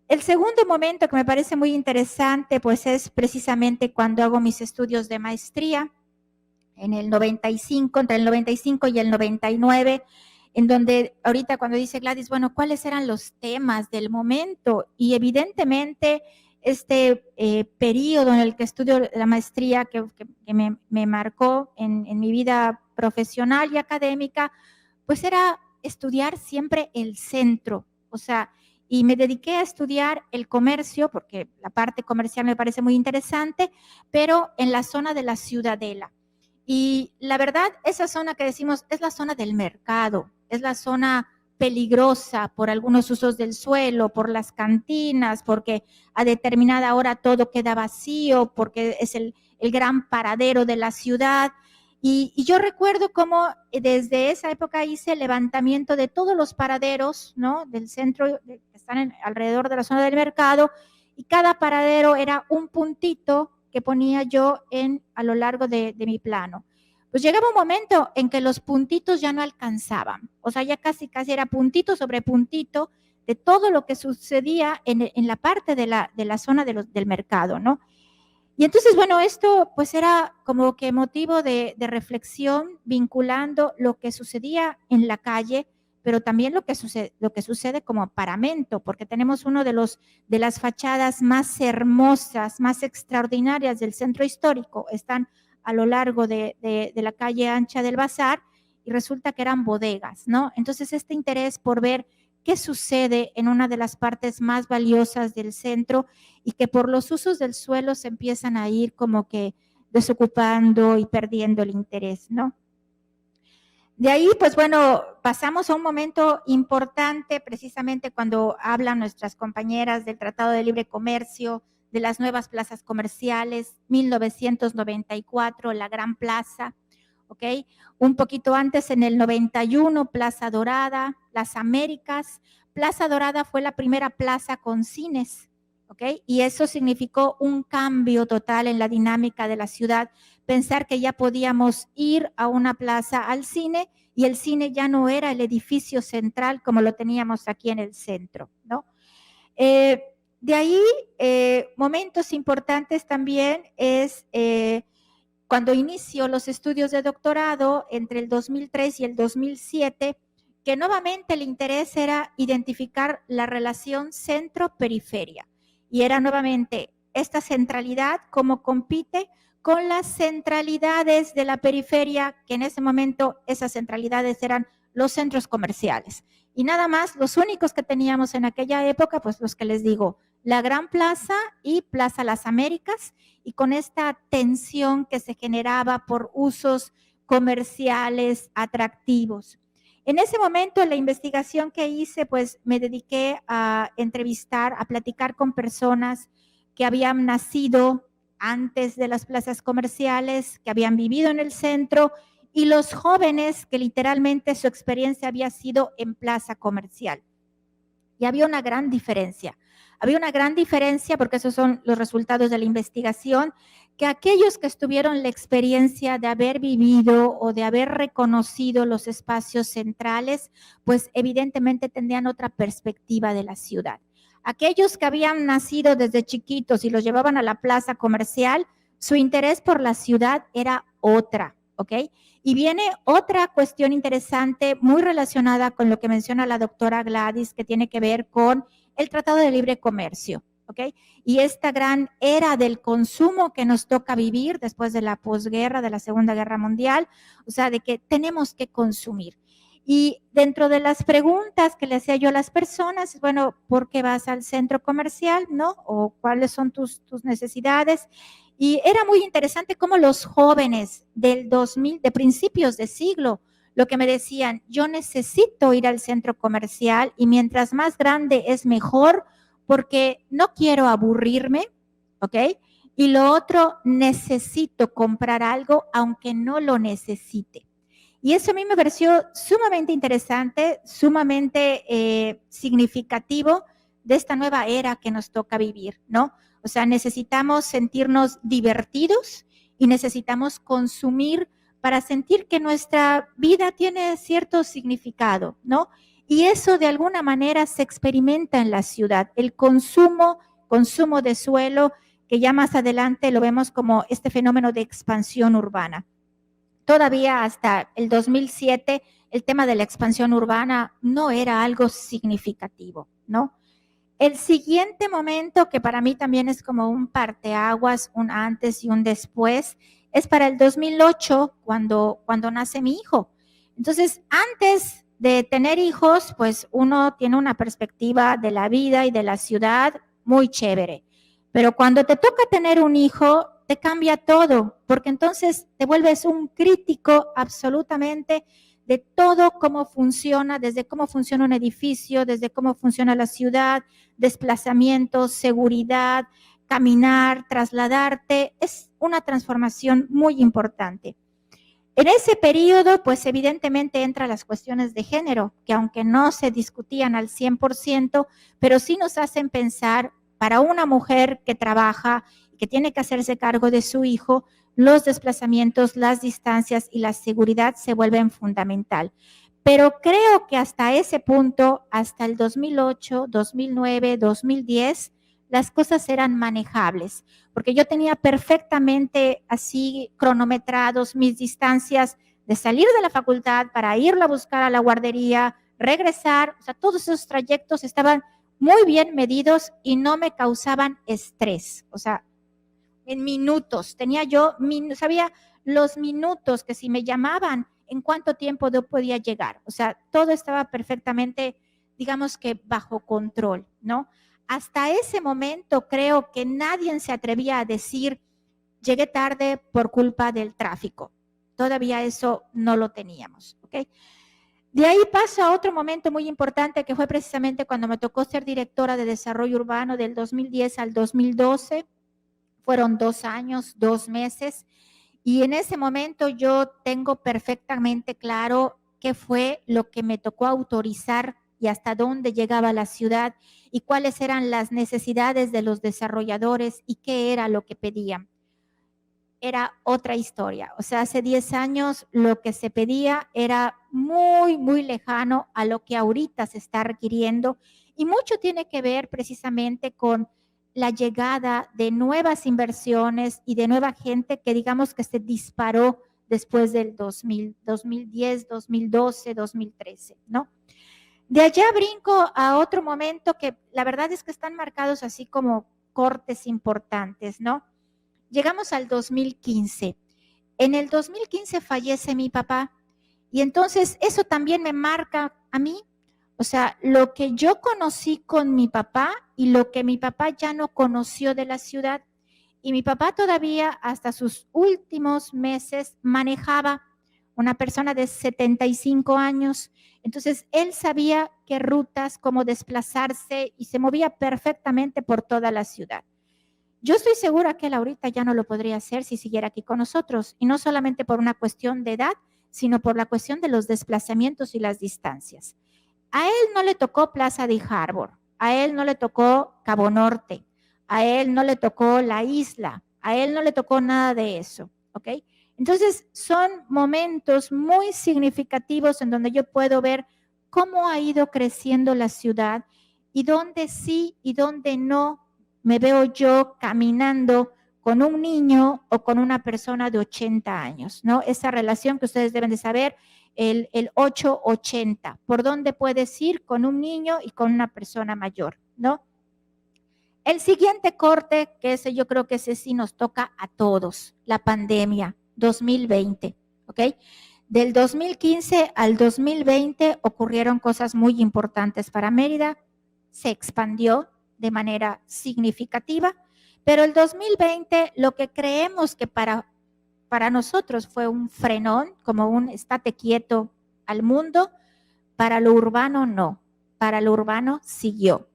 El segundo momento que me parece muy interesante, pues es precisamente cuando hago mis estudios de maestría, en el 95, entre el 95 y el 99, en donde ahorita cuando dice Gladys, bueno, ¿cuáles eran los temas del momento? Y evidentemente este periodo en el que estudio la maestría que me marcó en mi vida profesional y académica, pues era estudiar siempre el centro, o sea, y me dediqué a estudiar el comercio, porque la parte comercial me parece muy interesante, pero en la zona de la Ciudadela. Y la verdad, esa zona que decimos es la zona del mercado, es la zona peligrosa por algunos usos del suelo, por las cantinas, porque a determinada hora todo queda vacío, porque es el gran paradero de la ciudad. Y yo recuerdo cómo desde esa época hice el levantamiento de todos los paraderos, ¿no? Del centro, que están alrededor de la zona del mercado, y cada paradero era un puntito que ponía yo a lo largo de mi plano. Pues llegaba un momento en que los puntitos ya no alcanzaban, o sea, ya casi era puntito sobre puntito de todo lo que sucedía en la parte de la zona del mercado, ¿no? Y entonces, bueno, esto pues era como que motivo de reflexión vinculando lo que sucedía en la calle, pero también lo que sucede como paramento, porque tenemos uno de las fachadas más hermosas, más extraordinarias del centro histórico, están a lo largo de la calle ancha del Bazar, y resulta que eran bodegas, ¿no? Entonces, este interés por ver qué sucede en una de las partes más valiosas del centro y que por los usos del suelo se empiezan a ir como que desocupando y perdiendo el interés, ¿no? De ahí, pues bueno, pasamos a un momento importante, precisamente cuando hablan nuestras compañeras del Tratado de Libre Comercio, de las nuevas plazas comerciales, 1994, la Gran Plaza, ¿ok? Un poquito antes, en el 91, Plaza Dorada, las Américas. Plaza Dorada fue la primera plaza con cines, ¿ok? Y eso significó un cambio total en la dinámica de la ciudad. Pensar que ya podíamos ir a una plaza al cine y el cine ya no era el edificio central como lo teníamos aquí en el centro, ¿no? De ahí, momentos importantes también es cuando inició los estudios de doctorado entre el 2003 y el 2007, que nuevamente el interés era identificar la relación centro-periferia. Y era nuevamente esta centralidad, cómo compite con las centralidades de la periferia, que en ese momento esas centralidades eran los centros comerciales. Y nada más, los únicos que teníamos en aquella época, pues los que les digo, la Gran Plaza y Plaza Las Américas, y con esta tensión que se generaba por usos comerciales atractivos. En ese momento, la investigación que hice, pues me dediqué a entrevistar, a platicar con personas que habían nacido antes de las plazas comerciales, que habían vivido en el centro, y los jóvenes que literalmente su experiencia había sido en plaza comercial. Y había una gran diferencia. Había una gran diferencia, porque esos son los resultados de la investigación, que aquellos que tuvieron la experiencia de haber vivido o de haber reconocido los espacios centrales, pues evidentemente tendrían otra perspectiva de la ciudad. Aquellos que habían nacido desde chiquitos y los llevaban a la plaza comercial, su interés por la ciudad era otra, ¿ok? Y viene otra cuestión interesante, muy relacionada con lo que menciona la doctora Gladys, que tiene que ver con el Tratado de Libre Comercio, ¿ok? Y esta gran era del consumo que nos toca vivir después de la posguerra, de la Segunda Guerra Mundial, o sea, de que tenemos que consumir. Y dentro de las preguntas que le hacía yo a las personas, bueno, ¿por qué vas al centro comercial, no? ¿O cuáles son tus necesidades? Y era muy interesante cómo los jóvenes del 2000, de principios de siglo, lo que me decían, yo necesito ir al centro comercial y mientras más grande es mejor porque no quiero aburrirme, ¿ok? Y lo otro, necesito comprar algo aunque no lo necesite. Y eso a mí me pareció sumamente interesante, sumamente significativo de esta nueva era que nos toca vivir, ¿no? O sea, necesitamos sentirnos divertidos y necesitamos consumir para sentir que nuestra vida tiene cierto significado, ¿no? Y eso de alguna manera se experimenta en la ciudad, el consumo de suelo, que ya más adelante lo vemos como este fenómeno de expansión urbana. Todavía hasta el 2007 el tema de la expansión urbana no era algo significativo, ¿no? El siguiente momento, que para mí también es como un parteaguas, un antes y un después, es para el 2008, cuando nace mi hijo. Entonces, antes de tener hijos, pues uno tiene una perspectiva de la vida y de la ciudad muy chévere. Pero cuando te toca tener un hijo, te cambia todo, porque entonces te vuelves un crítico absolutamente de todo cómo funciona, desde cómo funciona un edificio, desde cómo funciona la ciudad, desplazamientos, seguridad, caminar, trasladarte. Es una transformación muy importante. En ese periodo, pues evidentemente entran las cuestiones de género, que aunque no se discutían al 100%, pero sí nos hacen pensar, para una mujer que trabaja y que tiene que hacerse cargo de su hijo, los desplazamientos, las distancias y la seguridad se vuelven fundamental. Pero creo que hasta ese punto, hasta el 2008, 2009, 2010, las cosas eran manejables, porque yo tenía perfectamente así cronometrados mis distancias de salir de la facultad para irla a buscar a la guardería, regresar, o sea, todos esos trayectos estaban muy bien medidos y no me causaban estrés, o sea, en minutos, sabía los minutos que si me llamaban, en cuánto tiempo yo podía llegar, o sea, todo estaba perfectamente, digamos que bajo control, ¿no? Hasta ese momento creo que nadie se atrevía a decir, llegué tarde por culpa del tráfico. Todavía eso no lo teníamos, ¿ok? De ahí paso a otro momento muy importante que fue precisamente cuando me tocó ser directora de desarrollo urbano del 2010 al 2012. Fueron 2 años, 2 meses. Y en ese momento yo tengo perfectamente claro qué fue lo que me tocó autorizar y hasta dónde llegaba la ciudad y cuáles eran las necesidades de los desarrolladores y qué era lo que pedían. Era otra historia. O sea, hace 10 años lo que se pedía era muy, muy lejano a lo que ahorita se está requiriendo y mucho tiene que ver precisamente con la llegada de nuevas inversiones y de nueva gente que digamos que se disparó después del 2010, 2012, 2013, ¿no? De allá brinco a otro momento que la verdad es que están marcados así como cortes importantes, ¿no? Llegamos al 2015. En el 2015 fallece mi papá y entonces eso también me marca a mí. O sea, lo que yo conocí con mi papá y lo que mi papá ya no conoció de la ciudad. Y mi papá todavía hasta sus últimos meses manejaba. una persona de 75 años. Entonces, él sabía qué rutas, cómo desplazarse y se movía perfectamente por toda la ciudad. Yo estoy segura que él ahorita ya no lo podría hacer si siguiera aquí con nosotros, y no solamente por una cuestión de edad, sino por la cuestión de los desplazamientos y las distancias. A él no le tocó Plaza de Harbor, a él no le tocó Cabo Norte, a él no le tocó la isla, a él no le tocó nada de eso, ¿ok? Entonces, son momentos muy significativos en donde yo puedo ver cómo ha ido creciendo la ciudad y dónde sí y dónde no me veo yo caminando con un niño o con una persona de 80 años, ¿no? Esa relación que ustedes deben de saber, el 8-80, por dónde puedes ir con un niño y con una persona mayor, ¿no? El siguiente corte, que ese yo creo que ese sí nos toca a todos, la pandemia 2020, ¿ok? Del 2015 al 2020 ocurrieron cosas muy importantes para Mérida, se expandió de manera significativa, pero el 2020 lo que creemos que para nosotros fue un frenón, como un estate quieto al mundo, para lo urbano no, para lo urbano siguió.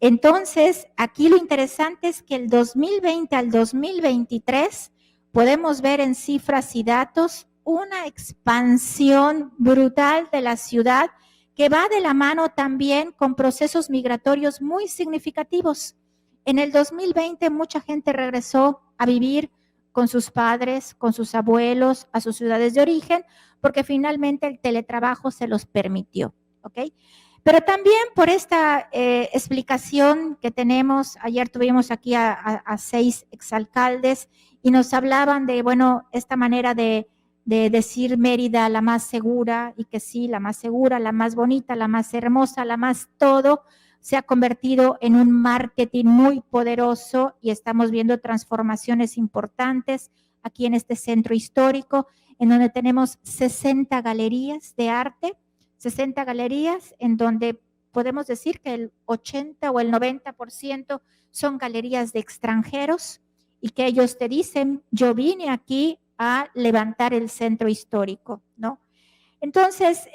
Entonces, aquí lo interesante es que el 2020 al 2023 podemos ver en cifras y datos una expansión brutal de la ciudad que va de la mano también con procesos migratorios muy significativos. En el 2020 mucha gente regresó a vivir con sus padres, con sus abuelos, a sus ciudades de origen, porque finalmente el teletrabajo se los permitió, ¿ok? Pero también por esta explicación que tenemos, ayer tuvimos aquí a 6 exalcaldes y nos hablaban de, bueno, esta manera de decir Mérida la más segura, y que sí, la más segura, la más bonita, la más hermosa, la más todo, se ha convertido en un marketing muy poderoso y estamos viendo transformaciones importantes aquí en este centro histórico, en donde tenemos 60 galerías de arte, 60 galerías en donde podemos decir que el 80 o el 90% son galerías de extranjeros y que ellos te dicen, yo vine aquí a levantar el centro histórico, ¿no? Entonces,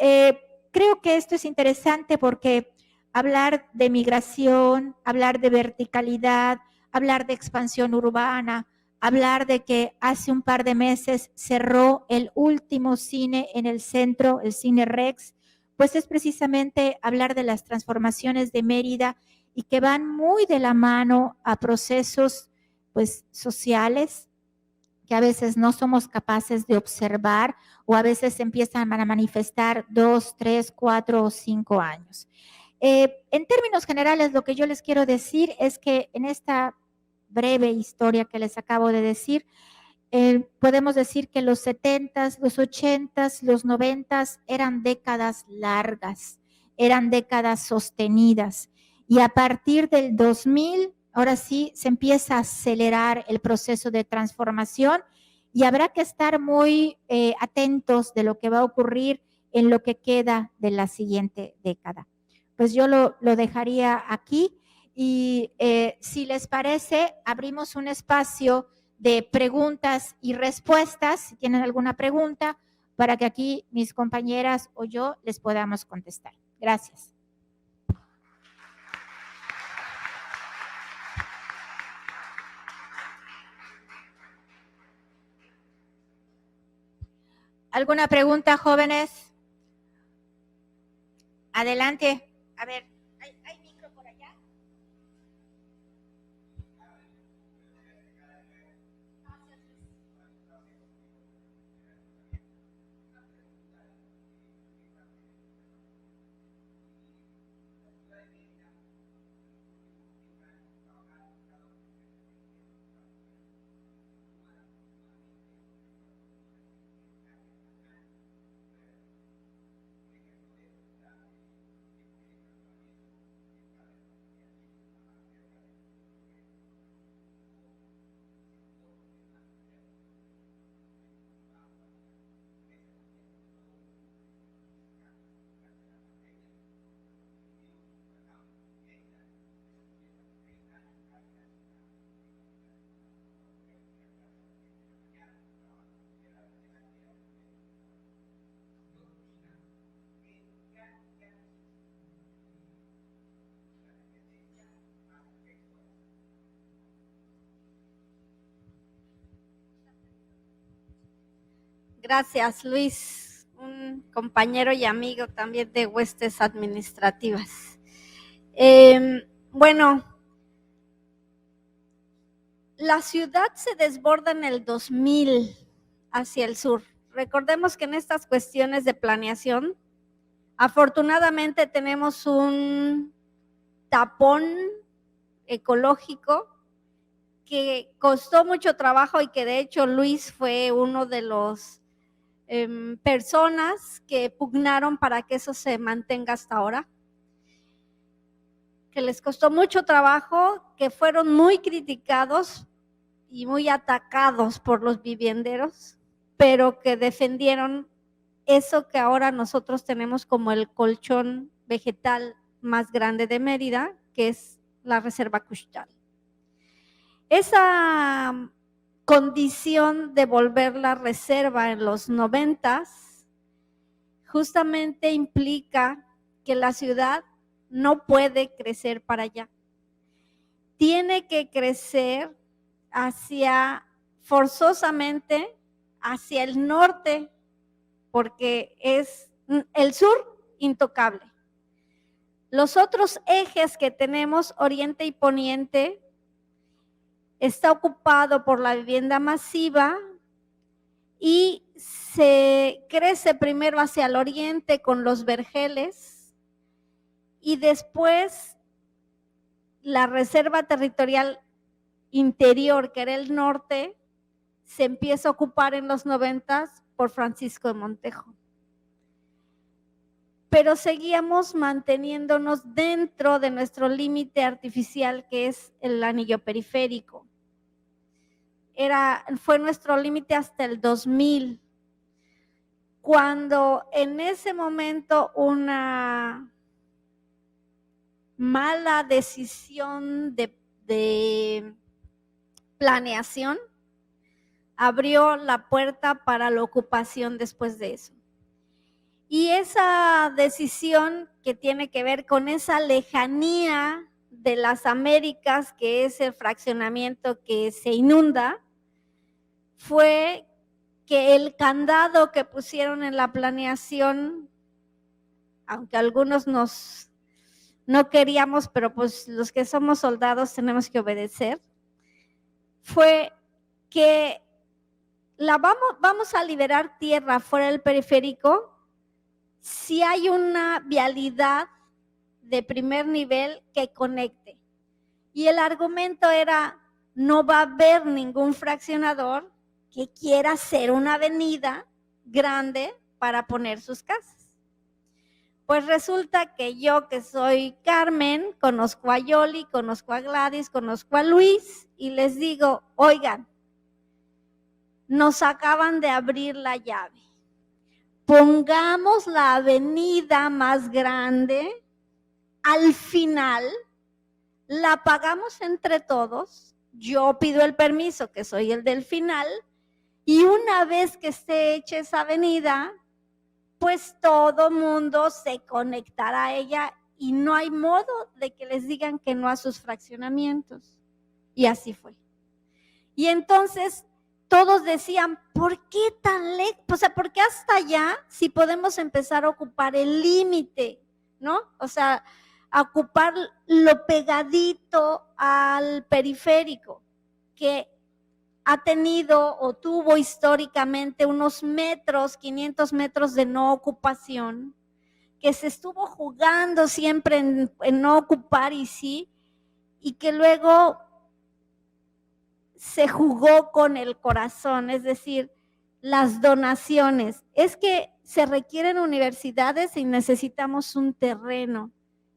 creo que esto es interesante porque hablar de migración, hablar de verticalidad, hablar de expansión urbana, hablar de que hace un par de meses cerró el último cine en el centro, el Cine Rex, pues es precisamente hablar de las transformaciones de Mérida y que van muy de la mano a procesos pues sociales que a veces no somos capaces de observar o a veces se empiezan a manifestar 2, 3, 4 o 5 años. En términos generales, lo que yo les quiero decir es que en esta breve historia que les acabo de decir, podemos decir que los 70s, los 80s, los 90s eran décadas largas, eran décadas sostenidas. Y a partir del 2000, ahora sí, se empieza a acelerar el proceso de transformación y habrá que estar muy atentos de lo que va a ocurrir en lo que queda de la siguiente década. Pues yo lo dejaría aquí y si les parece, abrimos un espacio de preguntas y respuestas, si tienen alguna pregunta, para que aquí mis compañeras o yo les podamos contestar. Gracias. ¿Alguna pregunta, jóvenes? Adelante. A ver, ¿hay micro por allá? Gracias, Luis, un compañero y amigo también de huestes administrativas. Bueno, la ciudad se desborda en el 2000 hacia el sur. Recordemos que en estas cuestiones de planeación, afortunadamente tenemos un tapón ecológico que costó mucho trabajo y que de hecho Luis fue uno de los personas que pugnaron para que eso se mantenga hasta ahora, que les costó mucho trabajo, que fueron muy criticados y muy atacados por los vivienderos, pero que defendieron eso que ahora nosotros tenemos como el colchón vegetal más grande de Mérida, que es la Reserva Kuxtal. Esa condición de volver la reserva en los 90s justamente implica que la ciudad no puede crecer para allá. Tiene que crecer forzosamente hacia el norte, porque es el sur intocable. Los otros ejes que tenemos, oriente y poniente, está ocupado por la vivienda masiva y se crece primero hacia el oriente con los vergeles y después la reserva territorial interior, que era el norte, se empieza a ocupar en los 90s por Francisco de Montejo. Pero seguíamos manteniéndonos dentro de nuestro límite artificial, que es el anillo periférico. Fue nuestro límite hasta el 2000, cuando en ese momento una mala decisión de planeación abrió la puerta para la ocupación después de eso. Y esa decisión que tiene que ver con esa lejanía de las Américas, que es el fraccionamiento que se inunda, fue que el candado que pusieron en la planeación, aunque algunos no queríamos, pero pues los que somos soldados tenemos que obedecer, fue que vamos a liberar tierra fuera del periférico si hay una vialidad de primer nivel que conecte. Y el argumento era, no va a haber ningún fraccionador que quiera hacer una avenida grande para poner sus casas. Pues resulta que yo, que soy Carmen, conozco a Yoli, conozco a Gladys, conozco a Luis y les digo, oigan, nos acaban de abrir la llave. Pongamos la avenida más grande al final, la pagamos entre todos, yo pido el permiso, que soy el del final, y una vez que esté hecha esa avenida, pues todo mundo se conectará a ella y no hay modo de que les digan que no a sus fraccionamientos. Y así fue. Y entonces todos decían, ¿por qué tan lejos? O sea, ¿por qué hasta allá si podemos empezar a ocupar el límite, ¿no? O sea, a ocupar lo pegadito al periférico, que ha tenido o tuvo históricamente unos metros, 500 metros de no ocupación, que se estuvo jugando siempre en no ocupar y sí, y que luego se jugó con el corazón, es decir, las donaciones. Es que se requieren universidades y necesitamos un terreno.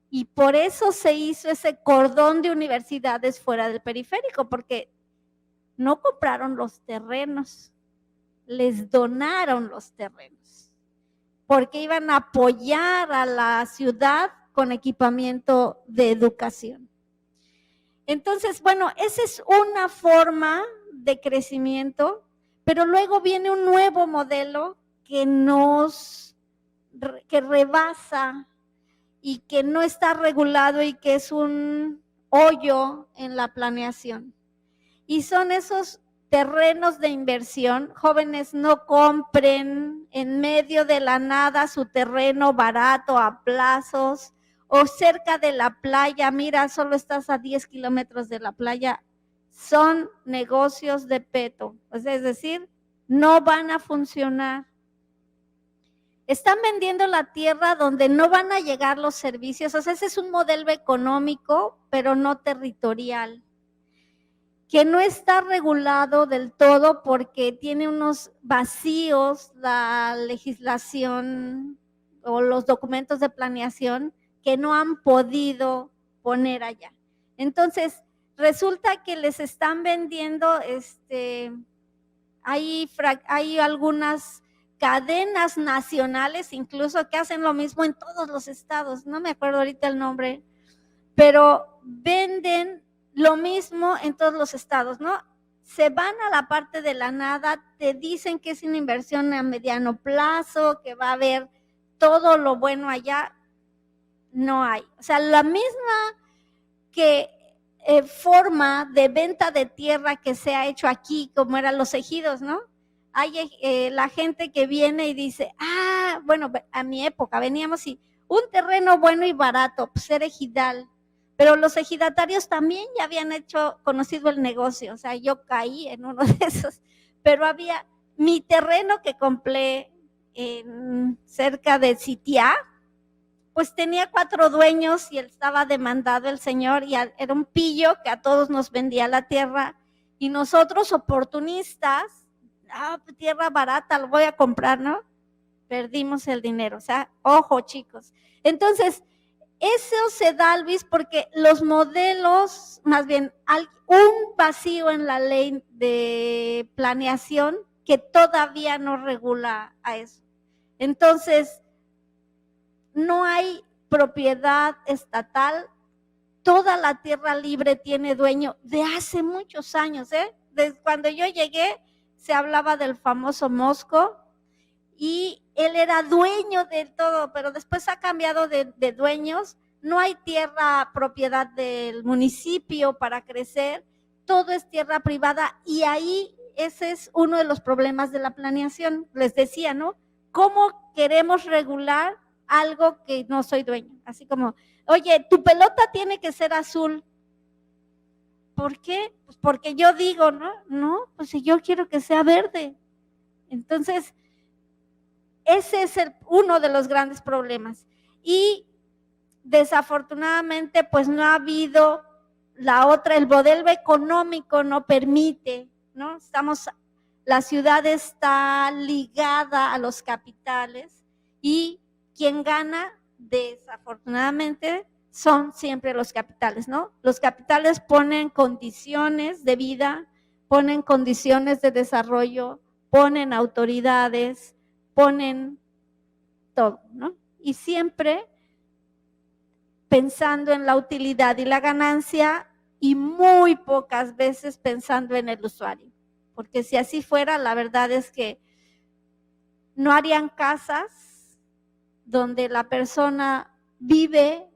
Y por eso se hizo ese cordón de universidades fuera del periférico, porque no compraron los terrenos, les donaron los terrenos, porque iban a apoyar a la ciudad con equipamiento de educación. Entonces, bueno, esa es una forma de crecimiento, pero luego viene un nuevo modelo que rebasa y que no está regulado y que es un hoyo en la planeación. Y son esos terrenos de inversión. Jóvenes, no compren en medio de la nada su terreno barato a plazos o cerca de la playa. Mira, solo estás a 10 kilómetros de la playa. Son negocios de peto, es decir, no van a funcionar. Están vendiendo la tierra donde no van a llegar los servicios. O sea, ese es un modelo económico, pero no territorial, que no está regulado del todo porque tiene unos vacíos la legislación o los documentos de planeación que no han podido poner allá. Entonces, resulta que les están vendiendo, hay algunas cadenas nacionales incluso que hacen lo mismo en todos los estados, no me acuerdo ahorita el nombre, pero venden lo mismo en todos los estados, ¿no? Se van a la parte de la nada, te dicen que es una inversión a mediano plazo, que va a haber todo lo bueno allá, no hay. O sea, la misma forma de venta de tierra que se ha hecho aquí, como eran los ejidos, ¿no? Hay la gente que viene y dice, bueno, a mi época veníamos y un terreno bueno y barato, pues era ejidal. Pero los ejidatarios también ya habían conocido el negocio, o sea, yo caí en uno de esos, pero había mi terreno que compré cerca de Sitiá, pues tenía 4 dueños y él estaba demandado el señor y era un pillo que a todos nos vendía la tierra y nosotros oportunistas, tierra barata, lo voy a comprar, ¿no? Perdimos el dinero, o sea, ojo chicos. Entonces, eso se da, Luis, porque los modelos, más bien, hay un vacío en la ley de planeación que todavía no regula a eso. Entonces, no hay propiedad estatal, toda la tierra libre tiene dueño de hace muchos años, Desde cuando yo llegué se hablaba del famoso Mosco y él era dueño de todo, pero después ha cambiado de dueños, no hay tierra propiedad del municipio para crecer, todo es tierra privada y ahí ese es uno de los problemas de la planeación, les decía, ¿no? ¿Cómo queremos regular algo que no soy dueño? Así como, oye, tu pelota tiene que ser azul. ¿Por qué? Pues porque yo digo, ¿no? No, pues si yo quiero que sea verde. Entonces, ese es uno de los grandes problemas. Y desafortunadamente, pues no ha habido el modelo económico no permite, ¿no? La ciudad está ligada a los capitales y quien gana, desafortunadamente, son siempre los capitales, ¿no? Los capitales ponen condiciones de vida, ponen condiciones de desarrollo, ponen autoridades, ponen todo, ¿no? Y siempre pensando en la utilidad y la ganancia y muy pocas veces pensando en el usuario. Porque si así fuera, la verdad es que no harían casas donde la persona vive,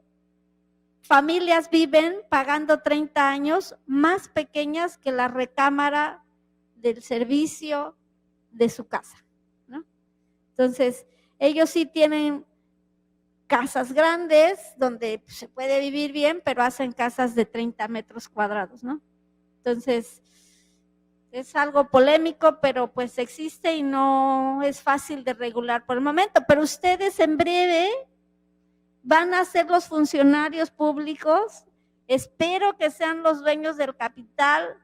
familias viven pagando 30 años más pequeñas que la recámara del servicio de su casa, ¿no? Entonces, ellos sí tienen casas grandes donde se puede vivir bien, pero hacen casas de 30 metros cuadrados, ¿no? Entonces, es algo polémico, pero pues existe y no es fácil de regular por el momento. Pero ustedes en breve van a ser los funcionarios públicos, espero que sean los dueños del capital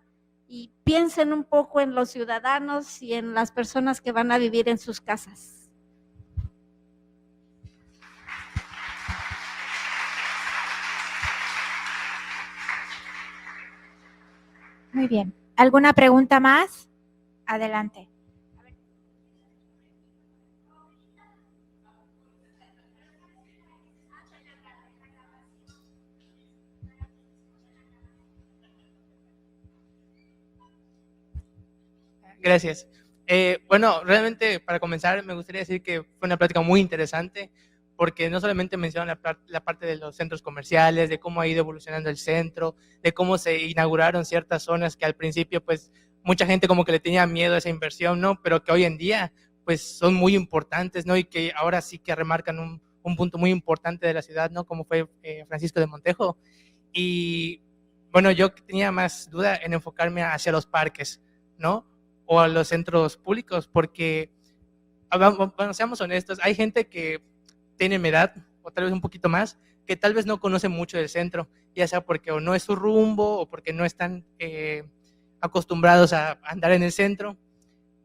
y piensen un poco en los ciudadanos y en las personas que van a vivir en sus casas. Muy bien. ¿Alguna pregunta más? Adelante. Gracias. Bueno, realmente para comenzar me gustaría decir que fue una plática muy interesante porque no solamente mencionan la parte de los centros comerciales, de cómo ha ido evolucionando el centro, de cómo se inauguraron ciertas zonas que al principio pues mucha gente como que le tenía miedo a esa inversión, ¿no? Pero que hoy en día pues son muy importantes, ¿no? Y que ahora sí que remarcan un punto muy importante de la ciudad, ¿no? Como fue Francisco de Montejo. Y bueno, yo tenía más duda en enfocarme hacia los parques, ¿no? O a los centros públicos, porque, bueno, seamos honestos, hay gente que tiene mi edad, o tal vez un poquito más, que tal vez no conoce mucho del centro, ya sea porque o no es su rumbo, o porque no están acostumbrados a andar en el centro.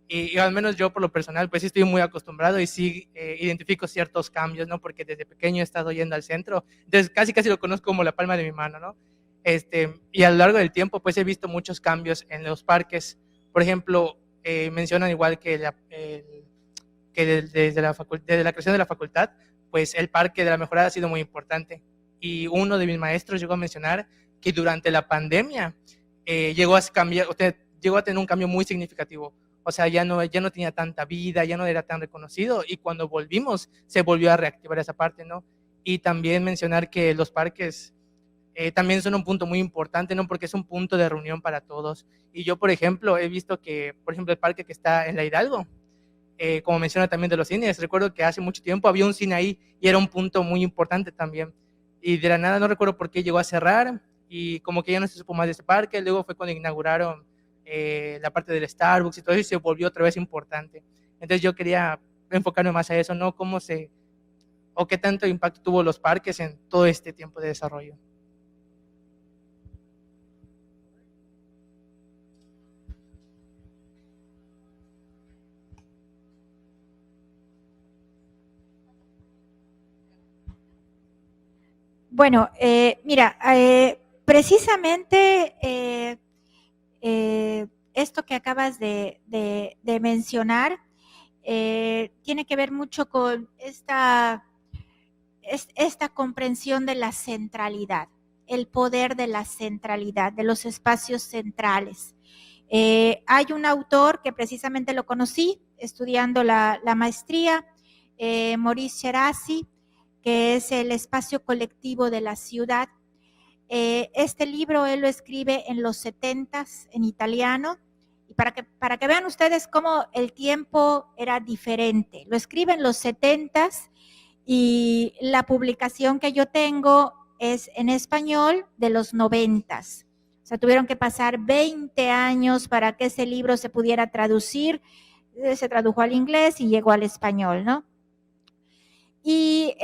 Y al menos yo por lo personal, pues sí estoy muy acostumbrado y sí identifico ciertos cambios, ¿no? Porque desde pequeño he estado yendo al centro, entonces casi lo conozco como la palma de mi mano, ¿no? Y a lo largo del tiempo, pues he visto muchos cambios en los parques. Por ejemplo, mencionan igual que, desde la creación de la facultad, pues el parque de la mejorada ha sido muy importante. Y uno de mis maestros llegó a mencionar que durante la pandemia llegó a tener un cambio muy significativo. O sea, ya no tenía tanta vida, ya no era tan reconocido, y cuando volvimos se volvió a reactivar esa parte, ¿no? Y también mencionar que los parques también son un punto muy importante, ¿no? Porque es un punto de reunión para todos. Y yo, por ejemplo, he visto que, por ejemplo, el parque que está en la Hidalgo, como menciona también de los cines, recuerdo que hace mucho tiempo había un cine ahí y era un punto muy importante también. Y de la nada no recuerdo por qué llegó a cerrar y como que ya no se supo más de ese parque. Luego fue cuando inauguraron la parte del Starbucks y todo eso, y se volvió otra vez importante. Entonces yo quería enfocarme más a eso, ¿no? O qué tanto impacto tuvo los parques en todo este tiempo de desarrollo. Bueno, mira, precisamente esto que acabas de mencionar tiene que ver mucho con esta comprensión de la centralidad, el poder de la centralidad, de los espacios centrales. Hay un autor que precisamente lo conocí estudiando la maestría, Maurice Sherazi, que es El espacio colectivo de la ciudad. Este libro él lo escribe en los 70s en italiano, y para que vean ustedes cómo el tiempo era diferente. Lo escribe en los 70s y la publicación que yo tengo es en español de los 90s. O sea, tuvieron que pasar 20 años para que ese libro se pudiera traducir. Se tradujo al inglés y llegó al español, ¿no? Y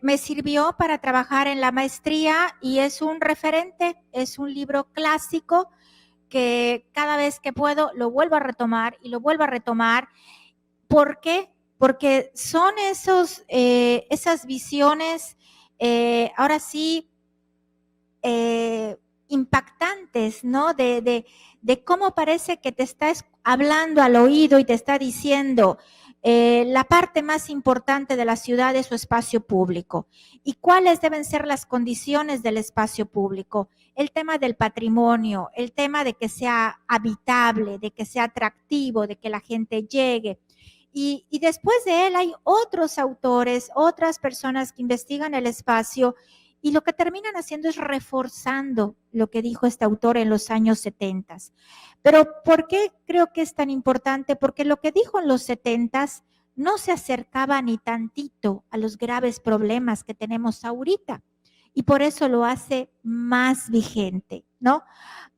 me sirvió para trabajar en la maestría y es un referente, es un libro clásico que cada vez que puedo lo vuelvo a retomar y lo vuelvo a retomar. ¿Por qué? Porque son esas visiones, ahora sí, impactantes, ¿no? De cómo parece que te está hablando al oído y te está diciendo la parte más importante de la ciudad es su espacio público. ¿Y cuáles deben ser las condiciones del espacio público? El tema del patrimonio, el tema de que sea habitable, de que sea atractivo, de que la gente llegue. Y después de él hay otros autores, otras personas que investigan el espacio y lo que terminan haciendo es reforzando lo que dijo este autor en los años 70. Pero ¿por qué creo que es tan importante? Porque lo que dijo en los 70 no se acercaba ni tantito a los graves problemas que tenemos ahorita. Y por eso lo hace más vigente, ¿no?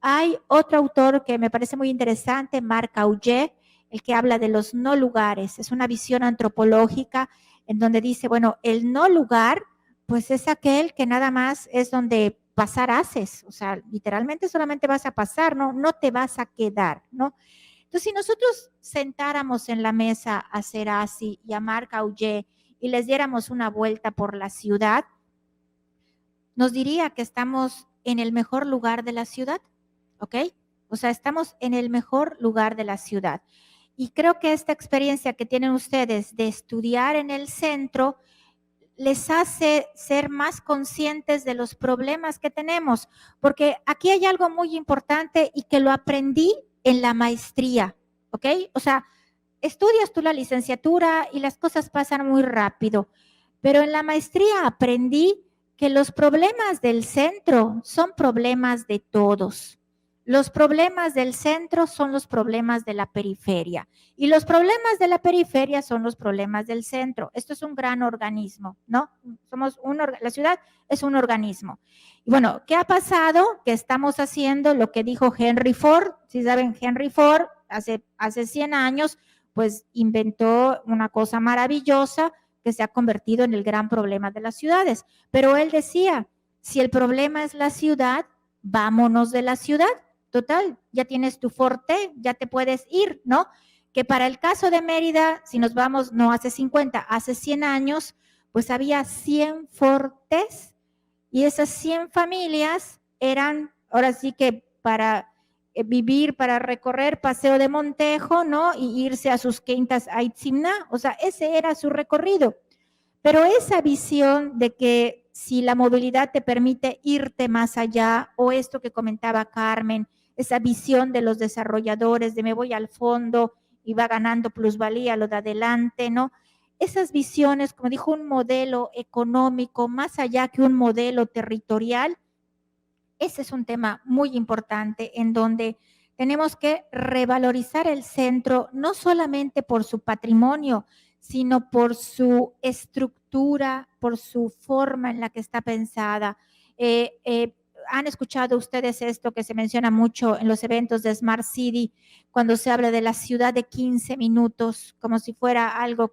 Hay otro autor que me parece muy interesante, Marc Augé, el que habla de los no lugares. Es una visión antropológica en donde dice, bueno, el no lugar, pues es aquel que nada más es donde pasar haces, o sea, literalmente solamente vas a pasar, no te vas a quedar, ¿no? Entonces, si nosotros sentáramos en la mesa a Sherazi y a Marc Augé y les diéramos una vuelta por la ciudad, nos diría que estamos en el mejor lugar de la ciudad, ¿ok? O sea, estamos en el mejor lugar de la ciudad. Y creo que esta experiencia que tienen ustedes de estudiar en el centro les hace ser más conscientes de los problemas que tenemos, porque aquí hay algo muy importante y que lo aprendí en la maestría, ¿ok? O sea, estudias tú la licenciatura y las cosas pasan muy rápido, pero en la maestría aprendí que los problemas del centro son problemas de todos. Los problemas del centro son los problemas de la periferia y los problemas de la periferia son los problemas del centro. Esto es un gran organismo, ¿no? La ciudad es un organismo. Y bueno, ¿qué ha pasado? Que estamos haciendo lo que dijo Henry Ford. Si saben, Henry Ford hace 100 años, pues inventó una cosa maravillosa que se ha convertido en el gran problema de las ciudades. Pero él decía, si el problema es la ciudad, vámonos de la ciudad. Total, ya tienes tu Forte, ya te puedes ir, ¿no? Que para el caso de Mérida, si nos vamos, no hace 50, hace 100 años, pues había 100 Fortes y esas 100 familias eran, ahora sí que para vivir, para recorrer Paseo de Montejo, ¿no? Y irse a sus quintas a Itzimná, o sea, ese era su recorrido. Pero esa visión de que si la movilidad te permite irte más allá, o esto que comentaba Carmen, esa visión de los desarrolladores de me voy al fondo y va ganando plusvalía lo de adelante, ¿no? Esas visiones, como dijo, un modelo económico más allá que un modelo territorial, ese es un tema muy importante en donde tenemos que revalorizar el centro, no solamente por su patrimonio, sino por su estructura, por su forma en la que está pensada. ¿Han escuchado ustedes esto que se menciona mucho en los eventos de Smart City, cuando se habla de la ciudad de 15 minutos, como si fuera algo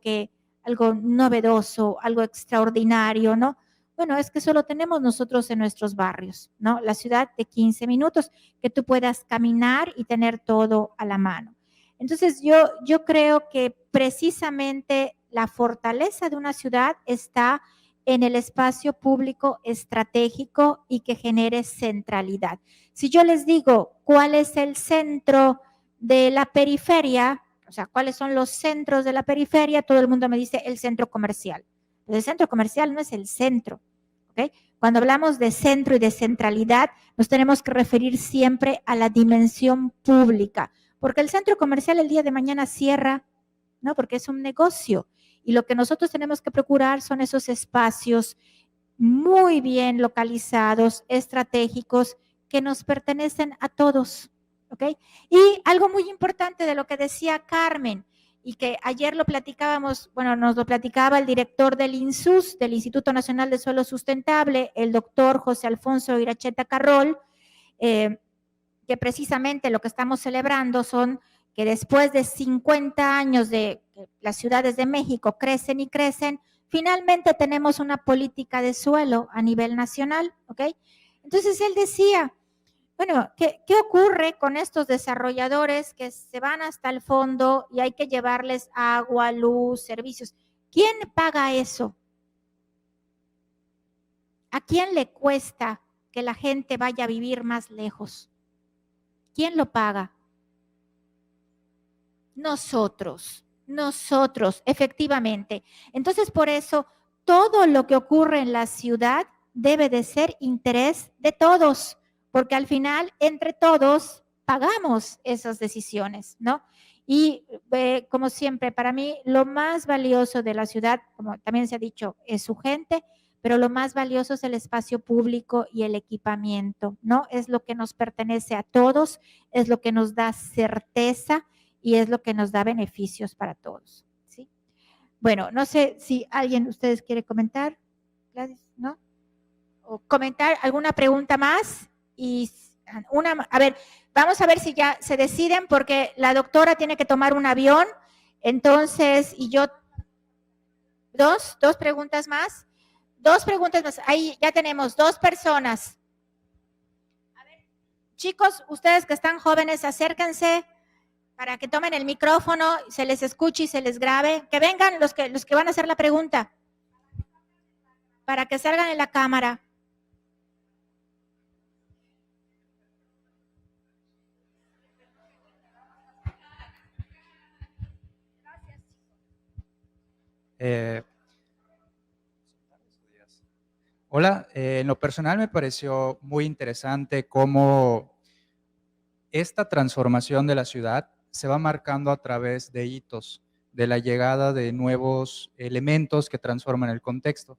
novedoso, algo extraordinario, ¿no? Bueno, es que solo tenemos nosotros en nuestros barrios, ¿no? La ciudad de 15 minutos, que tú puedas caminar y tener todo a la mano. Entonces, yo creo que precisamente la fortaleza de una ciudad está en el espacio público estratégico y que genere centralidad. Si yo les digo cuál es el centro de la periferia, o sea, cuáles son los centros de la periferia, todo el mundo me dice el centro comercial. El centro comercial no es el centro, ¿ok? Cuando hablamos de centro y de centralidad, nos tenemos que referir siempre a la dimensión pública, porque el centro comercial el día de mañana cierra, ¿no? Porque es un negocio. Y lo que nosotros tenemos que procurar son esos espacios muy bien localizados, estratégicos, que nos pertenecen a todos, ¿ok? Y algo muy importante de lo que decía Carmen, y que ayer lo platicábamos, bueno, nos lo platicaba el director del INSUS, del Instituto Nacional de Suelo Sustentable, el doctor José Alfonso Iracheta Carrol, que precisamente lo que estamos celebrando son que después de 50 años de que las ciudades de México crecen y crecen, finalmente tenemos una política de suelo a nivel nacional, ¿ok? Entonces él decía, bueno, ¿qué ocurre con estos desarrolladores que se van hasta el fondo y hay que llevarles agua, luz, servicios? ¿Quién paga eso? ¿A quién le cuesta que la gente vaya a vivir más lejos? ¿Quién lo paga? Nosotros, efectivamente. Entonces, por eso, todo lo que ocurre en la ciudad debe de ser interés de todos, porque al final, entre todos, pagamos esas decisiones, ¿no? Y como siempre, para mí, lo más valioso de la ciudad, como también se ha dicho, es su gente, pero lo más valioso es el espacio público y el equipamiento, ¿no? Es lo que nos pertenece a todos, es lo que nos da certeza y es lo que nos da beneficios para todos, ¿sí? Bueno, no sé si alguien de ustedes quiere comentar, Gladys, ¿no? O comentar alguna pregunta más y a ver, vamos a ver si ya se deciden porque la doctora tiene que tomar un avión, entonces, y yo, dos preguntas más. Ahí ya tenemos 2 personas. A ver, chicos, ustedes que están jóvenes, acérquense para que tomen el micrófono, se les escuche y se les grabe. Que vengan los que van a hacer la pregunta, para que salgan en la cámara. Hola, en lo personal me pareció muy interesante cómo esta transformación de la ciudad se va marcando a través de hitos, de la llegada de nuevos elementos que transforman el contexto.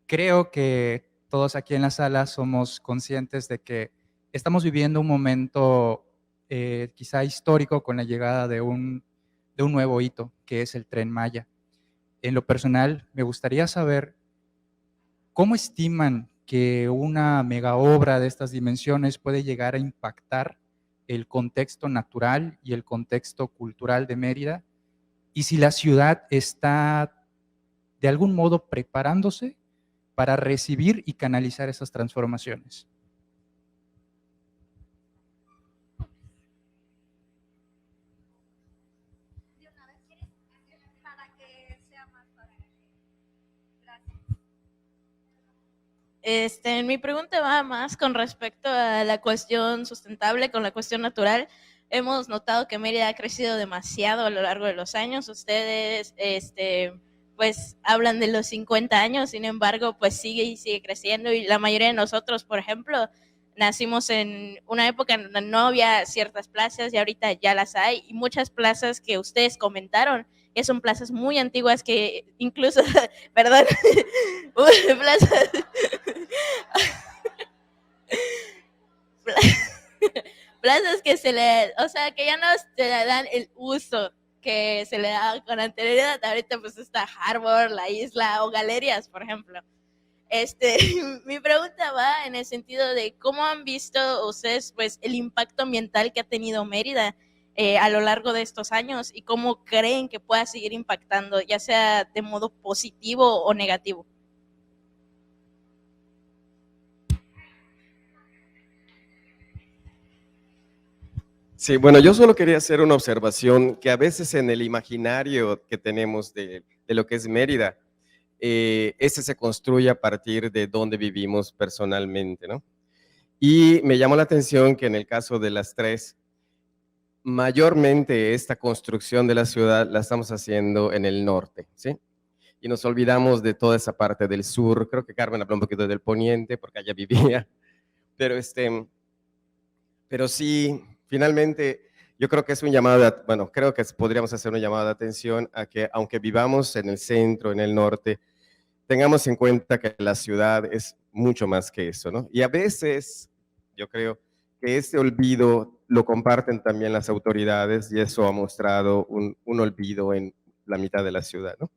Creo que todos aquí en la sala somos conscientes de que estamos viviendo un momento quizá histórico con la llegada de un nuevo hito, que es el Tren Maya. En lo personal, me gustaría saber cómo estiman que una mega obra de estas dimensiones puede llegar a impactar el contexto natural y el contexto cultural de Mérida, y si la ciudad está de algún modo preparándose para recibir y canalizar esas transformaciones. Mi pregunta va más con respecto a la cuestión sustentable, con la cuestión natural. Hemos notado que Mérida ha crecido demasiado a lo largo de los años. Ustedes, pues, hablan de los 50 años, sin embargo, pues sigue y sigue creciendo. Y la mayoría de nosotros, por ejemplo, nacimos en una época en donde no había ciertas plazas y ahorita ya las hay. Y muchas plazas que ustedes comentaron, que son plazas muy antiguas que incluso, perdón, plazas plazas que se le, o sea, que ya no se le dan el uso que se le daba con anterioridad. Ahorita pues está Harbor, la isla o galerías, por ejemplo. Mi pregunta va en el sentido de cómo han visto ustedes pues el impacto ambiental que ha tenido Mérida a lo largo de estos años y cómo creen que pueda seguir impactando, ya sea de modo positivo o negativo. Sí, bueno, yo solo quería hacer una observación que a veces en el imaginario que tenemos de lo que es Mérida, ese se construye a partir de donde vivimos personalmente, ¿no? Y me llamó la atención que en el caso de las tres, mayormente esta construcción de la ciudad la estamos haciendo en el norte, ¿sí? Y nos olvidamos de toda esa parte del sur. Creo que Carmen habló un poquito del poniente porque allá vivía, pero pero sí, finalmente, yo creo que es un llamado, bueno, creo que podríamos hacer un llamado de atención a que aunque vivamos en el centro, en el norte, tengamos en cuenta que la ciudad es mucho más que eso, ¿no? Y a veces, yo creo que este olvido lo comparten también las autoridades y eso ha mostrado un olvido en la mitad de la ciudad, ¿no?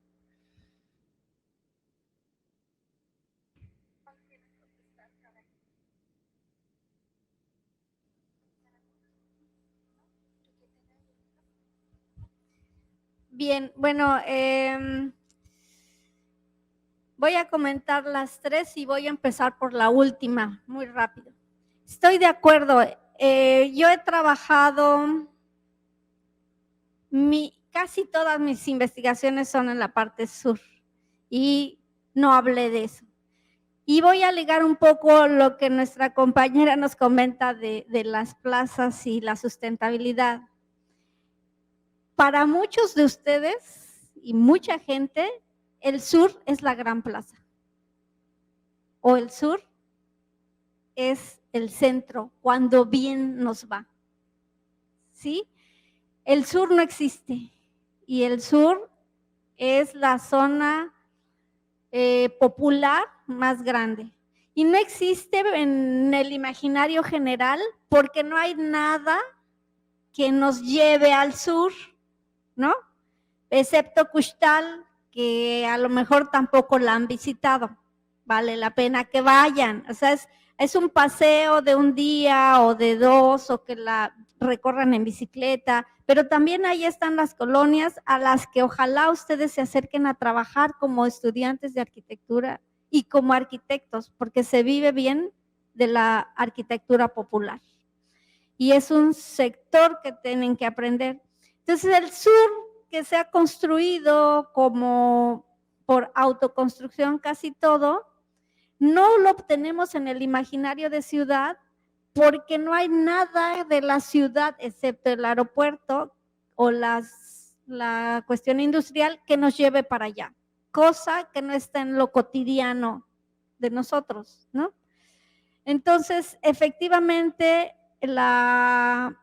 Bien, bueno, voy a comentar las tres y voy a empezar por la última, muy rápido. Estoy de acuerdo. Yo he trabajado, casi todas mis investigaciones son en la parte sur y no hablé de eso. Y voy a ligar un poco lo que nuestra compañera nos comenta de las plazas y la sustentabilidad. Para muchos de ustedes y mucha gente, el sur es la gran plaza. O el sur es el centro, cuando bien nos va. ¿Sí? El sur no existe. Y el sur es la zona popular más grande. Y no existe en el imaginario general porque no hay nada que nos lleve al sur, ¿no? Excepto Kuxtal, que a lo mejor tampoco la han visitado. Vale la pena que vayan. O sea, es un paseo de un día o de dos, o que la recorran en bicicleta, pero también ahí están las colonias a las que ojalá ustedes se acerquen a trabajar como estudiantes de arquitectura y como arquitectos, porque se vive bien de la arquitectura popular. Y es un sector que tienen que aprender. Entonces, el sur, que se ha construido como por autoconstrucción casi todo, no lo obtenemos en el imaginario de ciudad porque no hay nada de la ciudad excepto el aeropuerto o la cuestión industrial que nos lleve para allá, cosa que no está en lo cotidiano de nosotros, ¿no? Entonces, efectivamente, la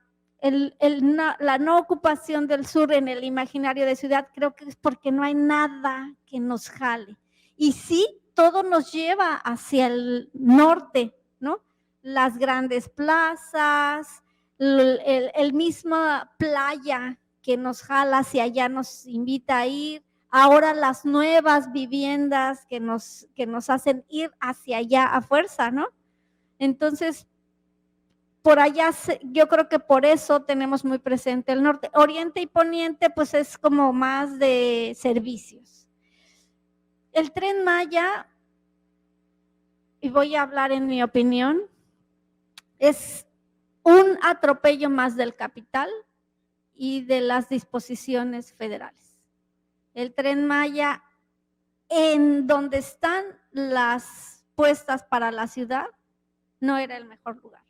no ocupación del sur en el imaginario de ciudad creo que es porque no hay nada que nos jale. Y sí, todo nos lleva hacia el norte, ¿no? las grandes plazas, el misma playa que nos jala hacia allá, nos invita a ir. Ahora las nuevas viviendas que nos hacen ir hacia allá a fuerza, ¿no? Entonces, por allá, yo creo que por eso tenemos muy presente el norte. Oriente y poniente, pues es como más de servicios. El Tren Maya, y voy a hablar en mi opinión, es un atropello más del capital y de las disposiciones federales. El Tren Maya, en donde están las puestas para la ciudad, no era el mejor lugar.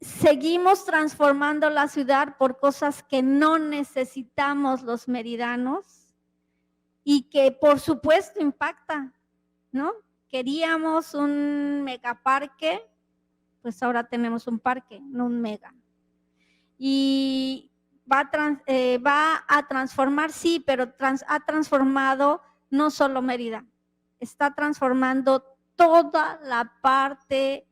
Seguimos transformando la ciudad por cosas que no necesitamos los meridanos y que por supuesto impacta, ¿no? Queríamos un megaparque, pues ahora tenemos un parque, no un mega. Y va a transformar, sí, pero ha transformado no solo Mérida, está transformando toda la parte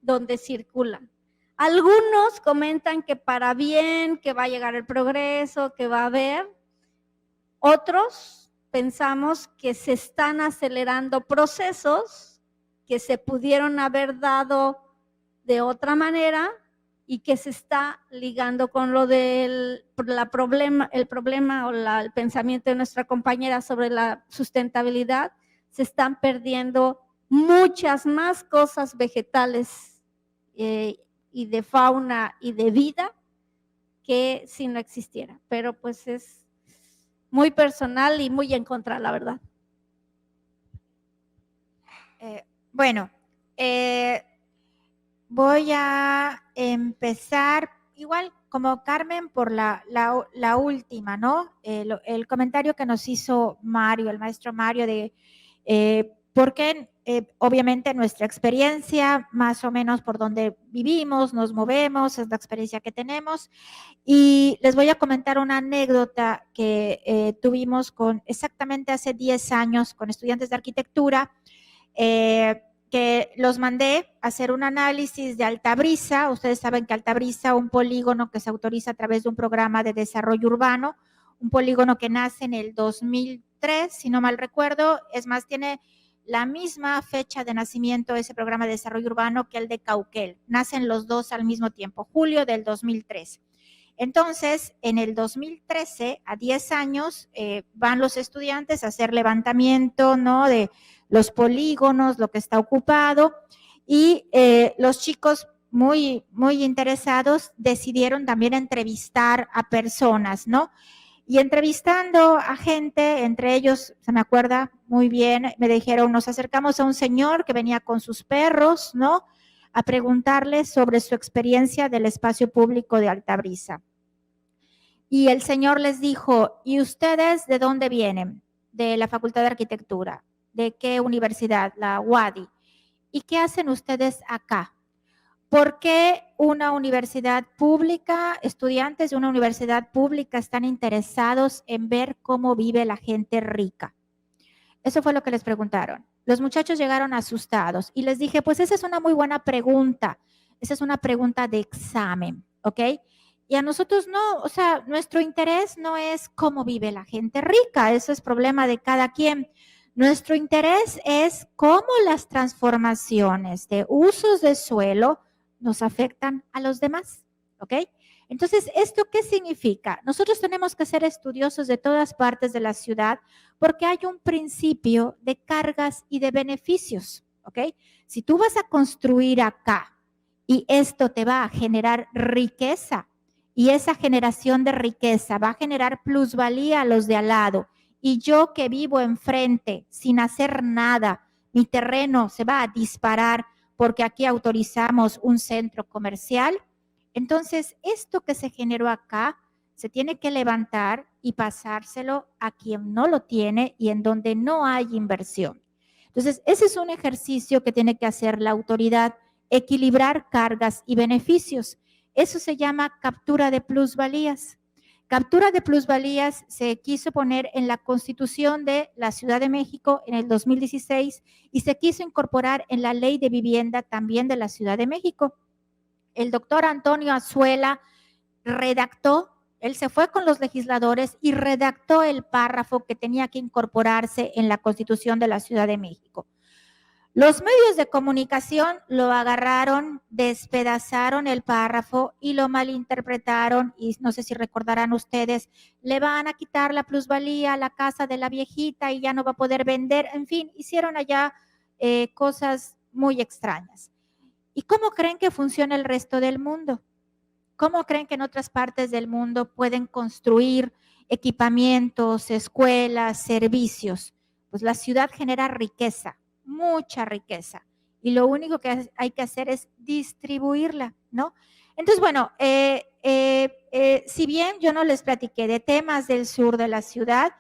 donde circulan. Algunos comentan que para bien, que va a llegar el progreso, que va a haber. Otros pensamos que se están acelerando procesos que se pudieron haber dado de otra manera y que se está ligando con lo del el problema o el pensamiento de nuestra compañera sobre la sustentabilidad. Se están perdiendo muchas más cosas vegetales y de fauna y de vida que si no existiera. Pero pues es muy personal y muy en contra, la verdad. Bueno, voy a empezar igual como Carmen por la última, ¿no? El comentario que nos hizo Mario, el maestro Mario, de por qué obviamente nuestra experiencia, más o menos por donde vivimos, nos movemos, es la experiencia que tenemos. Y les voy a comentar una anécdota que tuvimos exactamente hace 10 años con estudiantes de arquitectura, que los mandé a hacer un análisis de Altabrisa. Ustedes saben que Altabrisa, un polígono que se autoriza a través de un programa de desarrollo urbano, un polígono que nace en el 2003, si no mal recuerdo, es más, tiene la misma fecha de nacimiento ese programa de desarrollo urbano que el de Cauquel. Nacen los dos al mismo tiempo, julio del 2003. Entonces, en el 2013, a 10 años, van los estudiantes a hacer levantamiento, ¿no?, de los polígonos, lo que está ocupado, y los chicos muy, muy interesados decidieron también entrevistar a personas, ¿no? Y entrevistando a gente, entre ellos, se me acuerda muy bien, me dijeron, nos acercamos a un señor que venía con sus perros, ¿no?, a preguntarle sobre su experiencia del espacio público de Altabrisa. Y el señor les dijo, ¿y ustedes de dónde vienen? De la Facultad de Arquitectura. ¿De qué universidad? La UADY. ¿Y qué hacen ustedes acá? ¿Por qué una universidad pública, estudiantes de una universidad pública están interesados en ver cómo vive la gente rica? Eso fue lo que les preguntaron. Los muchachos llegaron asustados y les dije, pues esa es una muy buena pregunta. Esa es una pregunta de examen, ¿ok? Y a nosotros no, o sea, nuestro interés no es cómo vive la gente rica, eso es problema de cada quien. Nuestro interés es cómo las transformaciones de usos de suelo nos afectan a los demás, ¿ok? Entonces, ¿esto qué significa? Nosotros tenemos que ser estudiosos de todas partes de la ciudad porque hay un principio de cargas y de beneficios, ¿ok? Si tú vas a construir acá y esto te va a generar riqueza y esa generación de riqueza va a generar plusvalía a los de al lado y yo que vivo enfrente sin hacer nada, mi terreno se va a disparar porque aquí autorizamos un centro comercial, entonces esto que se generó acá se tiene que levantar y pasárselo a quien no lo tiene y en donde no hay inversión. Entonces, ese es un ejercicio que tiene que hacer la autoridad, equilibrar cargas y beneficios. Eso se llama captura de plusvalías. Captura de plusvalías se quiso poner en la Constitución de la Ciudad de México en el 2016 y se quiso incorporar en la Ley de Vivienda también de la Ciudad de México. El doctor Antonio Azuela redactó, él se fue con los legisladores y redactó el párrafo que tenía que incorporarse en la Constitución de la Ciudad de México. Los medios de comunicación lo agarraron, despedazaron el párrafo y lo malinterpretaron, y no sé si recordarán ustedes, le van a quitar la plusvalía a la casa de la viejita y ya no va a poder vender, en fin, hicieron allá cosas muy extrañas. ¿Y cómo creen que funciona el resto del mundo? ¿Cómo creen que en otras partes del mundo pueden construir equipamientos, escuelas, servicios? Pues la ciudad genera riqueza, mucha riqueza, y lo único que hay que hacer es distribuirla, ¿no? Entonces, bueno, si bien yo no les platiqué de temas del sur de la ciudad,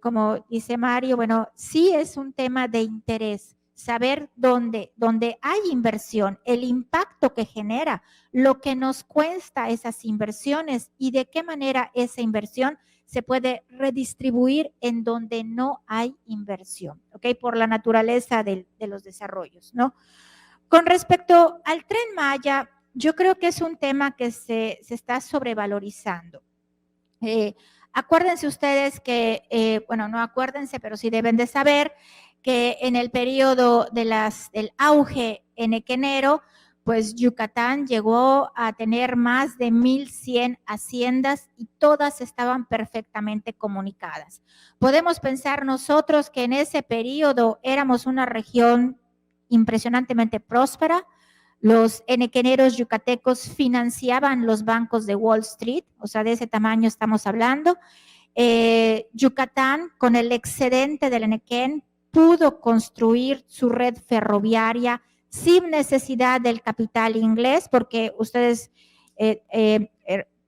como dice Mario, bueno, sí es un tema de interés, saber dónde hay inversión, el impacto que genera, lo que nos cuesta esas inversiones y de qué manera esa inversión se puede redistribuir en donde no hay inversión, ¿ok? Por la naturaleza de los desarrollos, ¿no? Con respecto al Tren Maya, yo creo que es un tema que se está sobrevalorizando. Acuérdense ustedes que, bueno, no acuérdense, pero sí deben de saber que en el periodo del auge enequenero, pues Yucatán llegó a tener más de 1,100 haciendas y todas estaban perfectamente comunicadas. Podemos pensar nosotros que en ese periodo éramos una región impresionantemente próspera. Los enequeneros yucatecos financiaban los bancos de Wall Street, o sea, de ese tamaño estamos hablando. Yucatán, con el excedente del enequén, pudo construir su red ferroviaria sin necesidad del capital inglés, porque ustedes,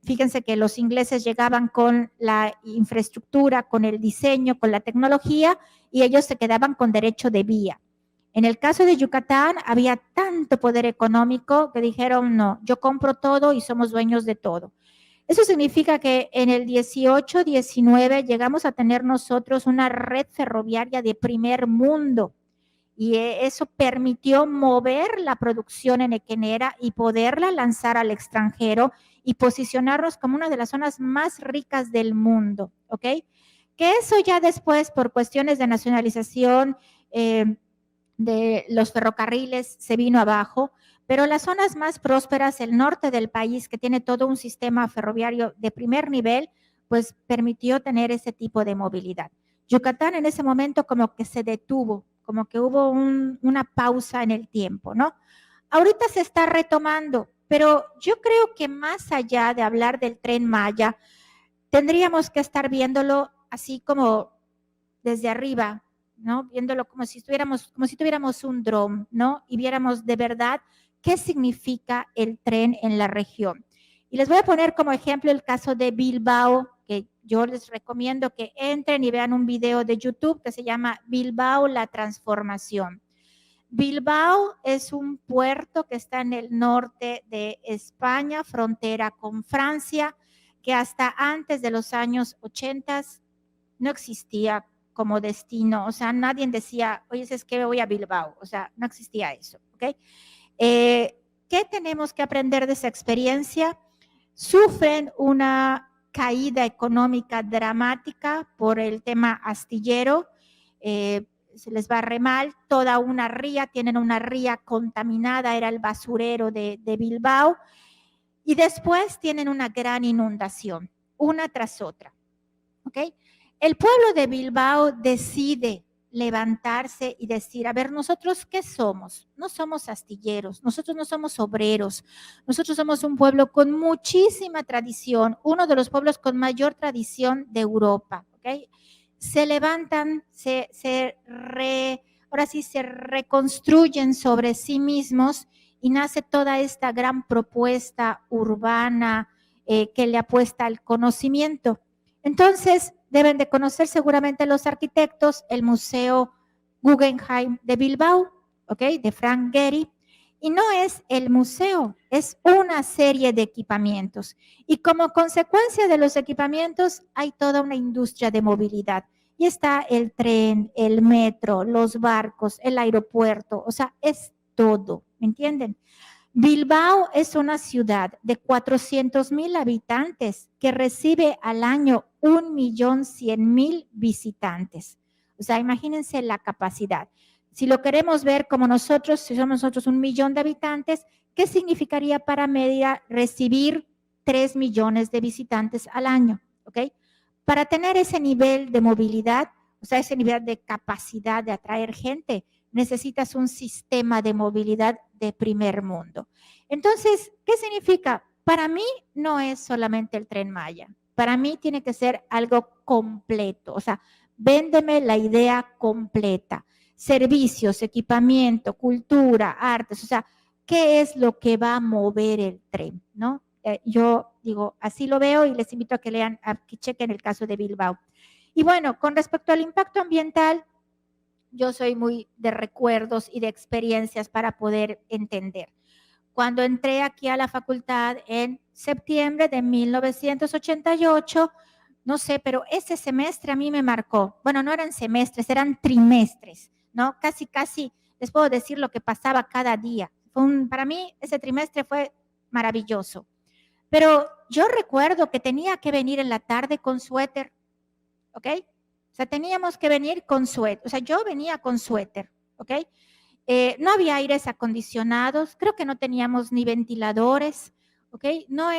fíjense que los ingleses llegaban con la infraestructura, con el diseño, con la tecnología, y ellos se quedaban con derecho de vía. En el caso de Yucatán había tanto poder económico que dijeron, no, yo compro todo y somos dueños de todo. Eso significa que en el 18, 19 llegamos a tener nosotros una red ferroviaria de primer mundo y eso permitió mover la producción enequenera y poderla lanzar al extranjero y posicionarnos como una de las zonas más ricas del mundo, ¿ok? Que eso ya después, por cuestiones de nacionalización de los ferrocarriles, se vino abajo, pero las zonas más prósperas, el norte del país, que tiene todo un sistema ferroviario de primer nivel, pues permitió tener ese tipo de movilidad. Yucatán en ese momento como que se detuvo, como que hubo una pausa en el tiempo, ¿no? Ahorita se está retomando, pero yo creo que más allá de hablar del Tren Maya, tendríamos que estar viéndolo así como desde arriba, ¿no? Viéndolo como si tuviéramos un dron, ¿no? Y viéramos de verdad qué significa el tren en la región. Y les voy a poner como ejemplo el caso de Bilbao, que yo les recomiendo que entren y vean un video de YouTube que se llama Bilbao, la transformación. Bilbao es un puerto que está en el norte de España, frontera con Francia, que hasta antes de los años 80 no existía como destino, o sea, nadie decía, oye, es que me voy a Bilbao, o sea, no existía eso, ¿ok? ¿Qué tenemos que aprender de esa experiencia? Sufren una caída económica dramática por el tema astillero, se les va re mal, toda una ría, tienen una ría contaminada, era el basurero de Bilbao, y después tienen una gran inundación, una tras otra, ¿ok? El pueblo de Bilbao decide levantarse y decir, a ver, ¿nosotros qué somos? No somos astilleros, nosotros no somos obreros, nosotros somos un pueblo con muchísima tradición, uno de los pueblos con mayor tradición de Europa, ¿ok? Se levantan, ahora sí se reconstruyen sobre sí mismos y nace toda esta gran propuesta urbana que le apuesta al conocimiento. Entonces, deben de conocer seguramente los arquitectos el Museo Guggenheim de Bilbao, ¿ok? De Frank Gehry, Y no es el museo, es una serie de equipamientos. Y como consecuencia de los equipamientos hay toda una industria de movilidad. Y está el tren, el metro, los barcos, el aeropuerto, o sea, es todo, ¿me entienden? Bilbao es una ciudad de 400,000 habitantes que recibe al año 1.100.000 visitantes. O sea, imagínense la capacidad. Si lo queremos ver como nosotros, si somos nosotros 1 millón de habitantes, ¿qué significaría para Mérida recibir 3 millones de visitantes al año? ¿Ok? Para tener ese nivel de movilidad, o sea, ese nivel de capacidad de atraer gente, necesitas un sistema de movilidad de primer mundo. Entonces, ¿qué significa? Para mí no es solamente el Tren Maya. Para mí tiene que ser algo completo. O sea, véndeme la idea completa. Servicios, equipamiento, cultura, artes. O sea, ¿qué es lo que va a mover el tren? ¿No? Yo digo, así lo veo y les invito a que lean, a que chequen el caso de Bilbao. Y bueno, con respecto al impacto ambiental, yo soy muy de recuerdos y de experiencias para poder entender. Cuando entré aquí a la facultad en septiembre de 1988, no sé, pero ese semestre a mí me marcó. Bueno, no eran semestres, eran trimestres, ¿no? Casi les puedo decir lo que pasaba cada día. Para mí ese trimestre fue maravilloso. Pero yo recuerdo que tenía que venir en la tarde con suéter, ¿ok? O sea, teníamos que venir con suéter. O sea, yo venía con suéter, ¿ok? No había aires acondicionados, creo que no teníamos ni ventiladores, ¿ok? No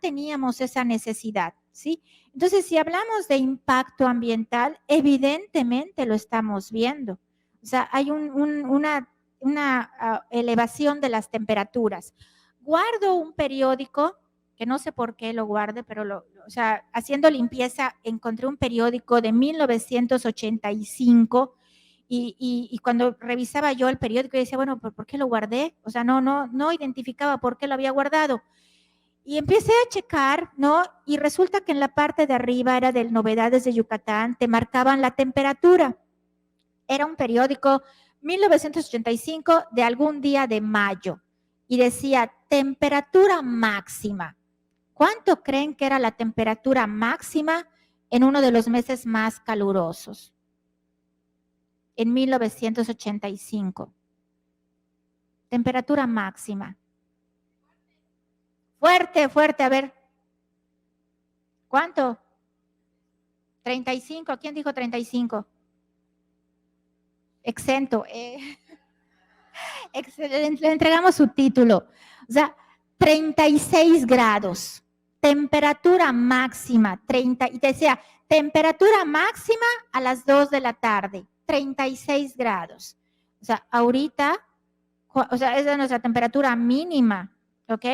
teníamos esa necesidad, ¿sí? Entonces, si hablamos de impacto ambiental, evidentemente lo estamos viendo. O sea, hay una elevación de las temperaturas. Guardo un periódico, que no sé por qué lo guarde, pero o sea, haciendo limpieza encontré un periódico de 1985 y cuando revisaba yo el periódico decía, bueno, ¿por qué lo guardé? O sea, no identificaba por qué lo había guardado. Y empecé a checar, ¿no? Y resulta que en la parte de arriba era del Novedades de Yucatán, te marcaban la temperatura. Era un periódico 1985 de algún día de mayo y decía temperatura máxima. ¿Cuánto creen que era la temperatura máxima en uno de los meses más calurosos? En 1985. Temperatura máxima. Fuerte, fuerte, a ver. ¿Cuánto? 35. ¿Quién dijo 35? Exento. Le entregamos su título. O sea, 36 grados. Temperatura máxima, 30. Y decía, temperatura máxima a las 2 de la tarde, 36 grados. O sea, ahorita, o sea, esa es nuestra temperatura mínima, ¿ok?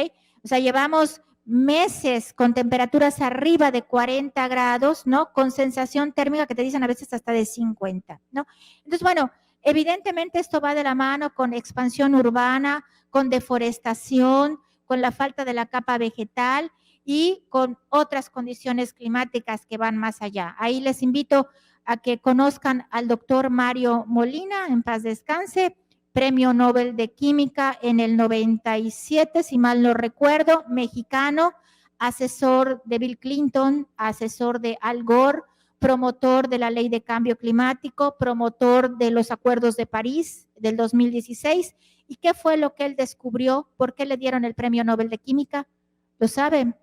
O sea, llevamos meses con temperaturas arriba de 40 grados, ¿no? Con sensación térmica que te dicen a veces hasta de 50, ¿no? Entonces, bueno, evidentemente esto va de la mano con expansión urbana, con deforestación, con la falta de la capa vegetal y con otras condiciones climáticas que van más allá. Ahí les invito a que conozcan al doctor Mario Molina, en paz descanse, Premio Nobel de Química en el 97, si mal no recuerdo, mexicano, asesor de Bill Clinton, asesor de Al Gore, promotor de la Ley de Cambio Climático, promotor de los Acuerdos de París del 2016. ¿Y qué fue lo que él descubrió? ¿Por qué le dieron el Premio Nobel de Química? ¿Lo saben?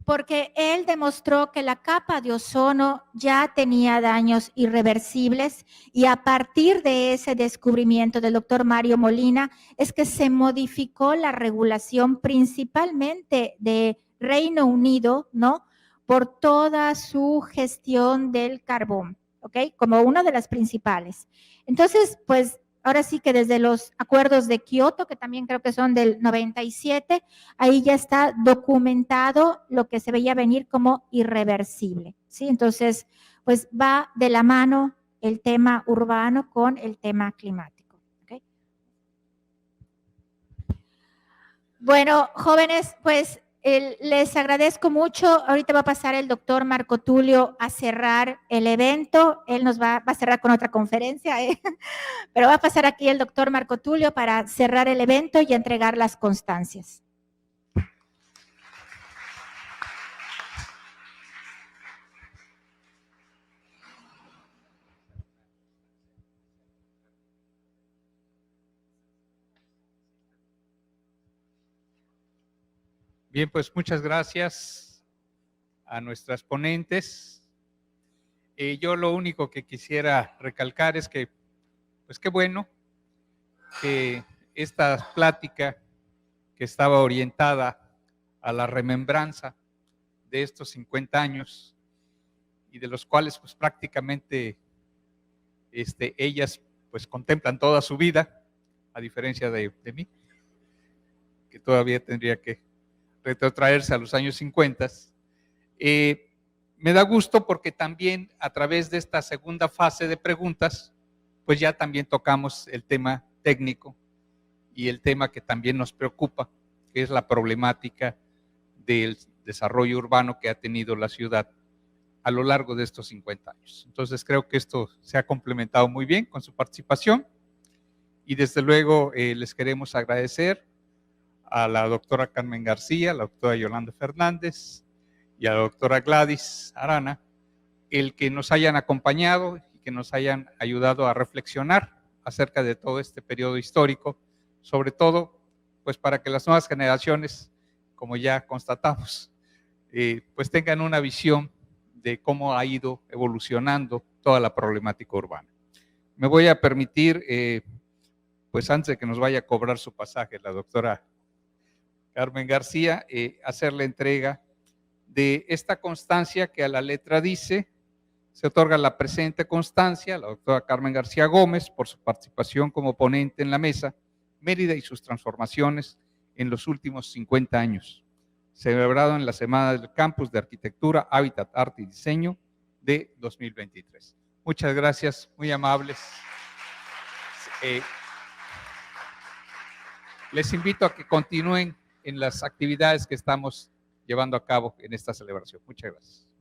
Porque él demostró que la capa de ozono ya tenía daños irreversibles y a partir de ese descubrimiento del doctor Mario Molina es que se modificó la regulación principalmente de Reino Unido, ¿no? Por toda su gestión del carbón, ¿ok? Como una de las principales. Entonces, pues ahora sí que desde los acuerdos de Kioto, que también creo que son del 97, ahí ya está documentado lo que se veía venir como irreversible, ¿sí? Entonces, pues va de la mano el tema urbano con el tema climático, ¿ok? Bueno, jóvenes, pues Les agradezco mucho. Ahorita va a pasar el doctor Marco Tulio a cerrar el evento. Él nos va a cerrar con otra conferencia, pero va a pasar aquí el doctor Marco Tulio para cerrar el evento y entregar las constancias. Bien, pues muchas gracias a nuestras ponentes. Yo lo único que quisiera recalcar es que, pues qué bueno que esta plática que estaba orientada a la remembranza de estos 50 años y de los cuales pues prácticamente ellas pues contemplan toda su vida, a diferencia de mí, que todavía tendría que retrotraerse a los años 50. Me da gusto porque también a través de esta segunda fase de preguntas, pues ya también tocamos el tema técnico y el tema que también nos preocupa, que es la problemática del desarrollo urbano que ha tenido la ciudad a lo largo de estos 50 años. Entonces creo que esto se ha complementado muy bien con su participación y desde luego les queremos agradecer a la doctora Carmen García, a la doctora Yolanda Fernández y a la doctora Gladys Arana, el que nos hayan acompañado y que nos hayan ayudado a reflexionar acerca de todo este periodo histórico, sobre todo pues para que las nuevas generaciones, como ya constatamos, pues tengan una visión de cómo ha ido evolucionando toda la problemática urbana. Me voy a permitir, pues antes de que nos vaya a cobrar su pasaje la doctora Carmen García, hacer la entrega de esta constancia que a la letra dice: se otorga la presente constancia a la doctora Carmen García Gómez por su participación como ponente en la mesa Mérida y sus transformaciones en los últimos 50 años, celebrado en la Semana del Campus de Arquitectura, Hábitat, Arte y Diseño de 2023. Muchas gracias, muy amables. Les invito a que continúen en las actividades que estamos llevando a cabo en esta celebración. Muchas gracias.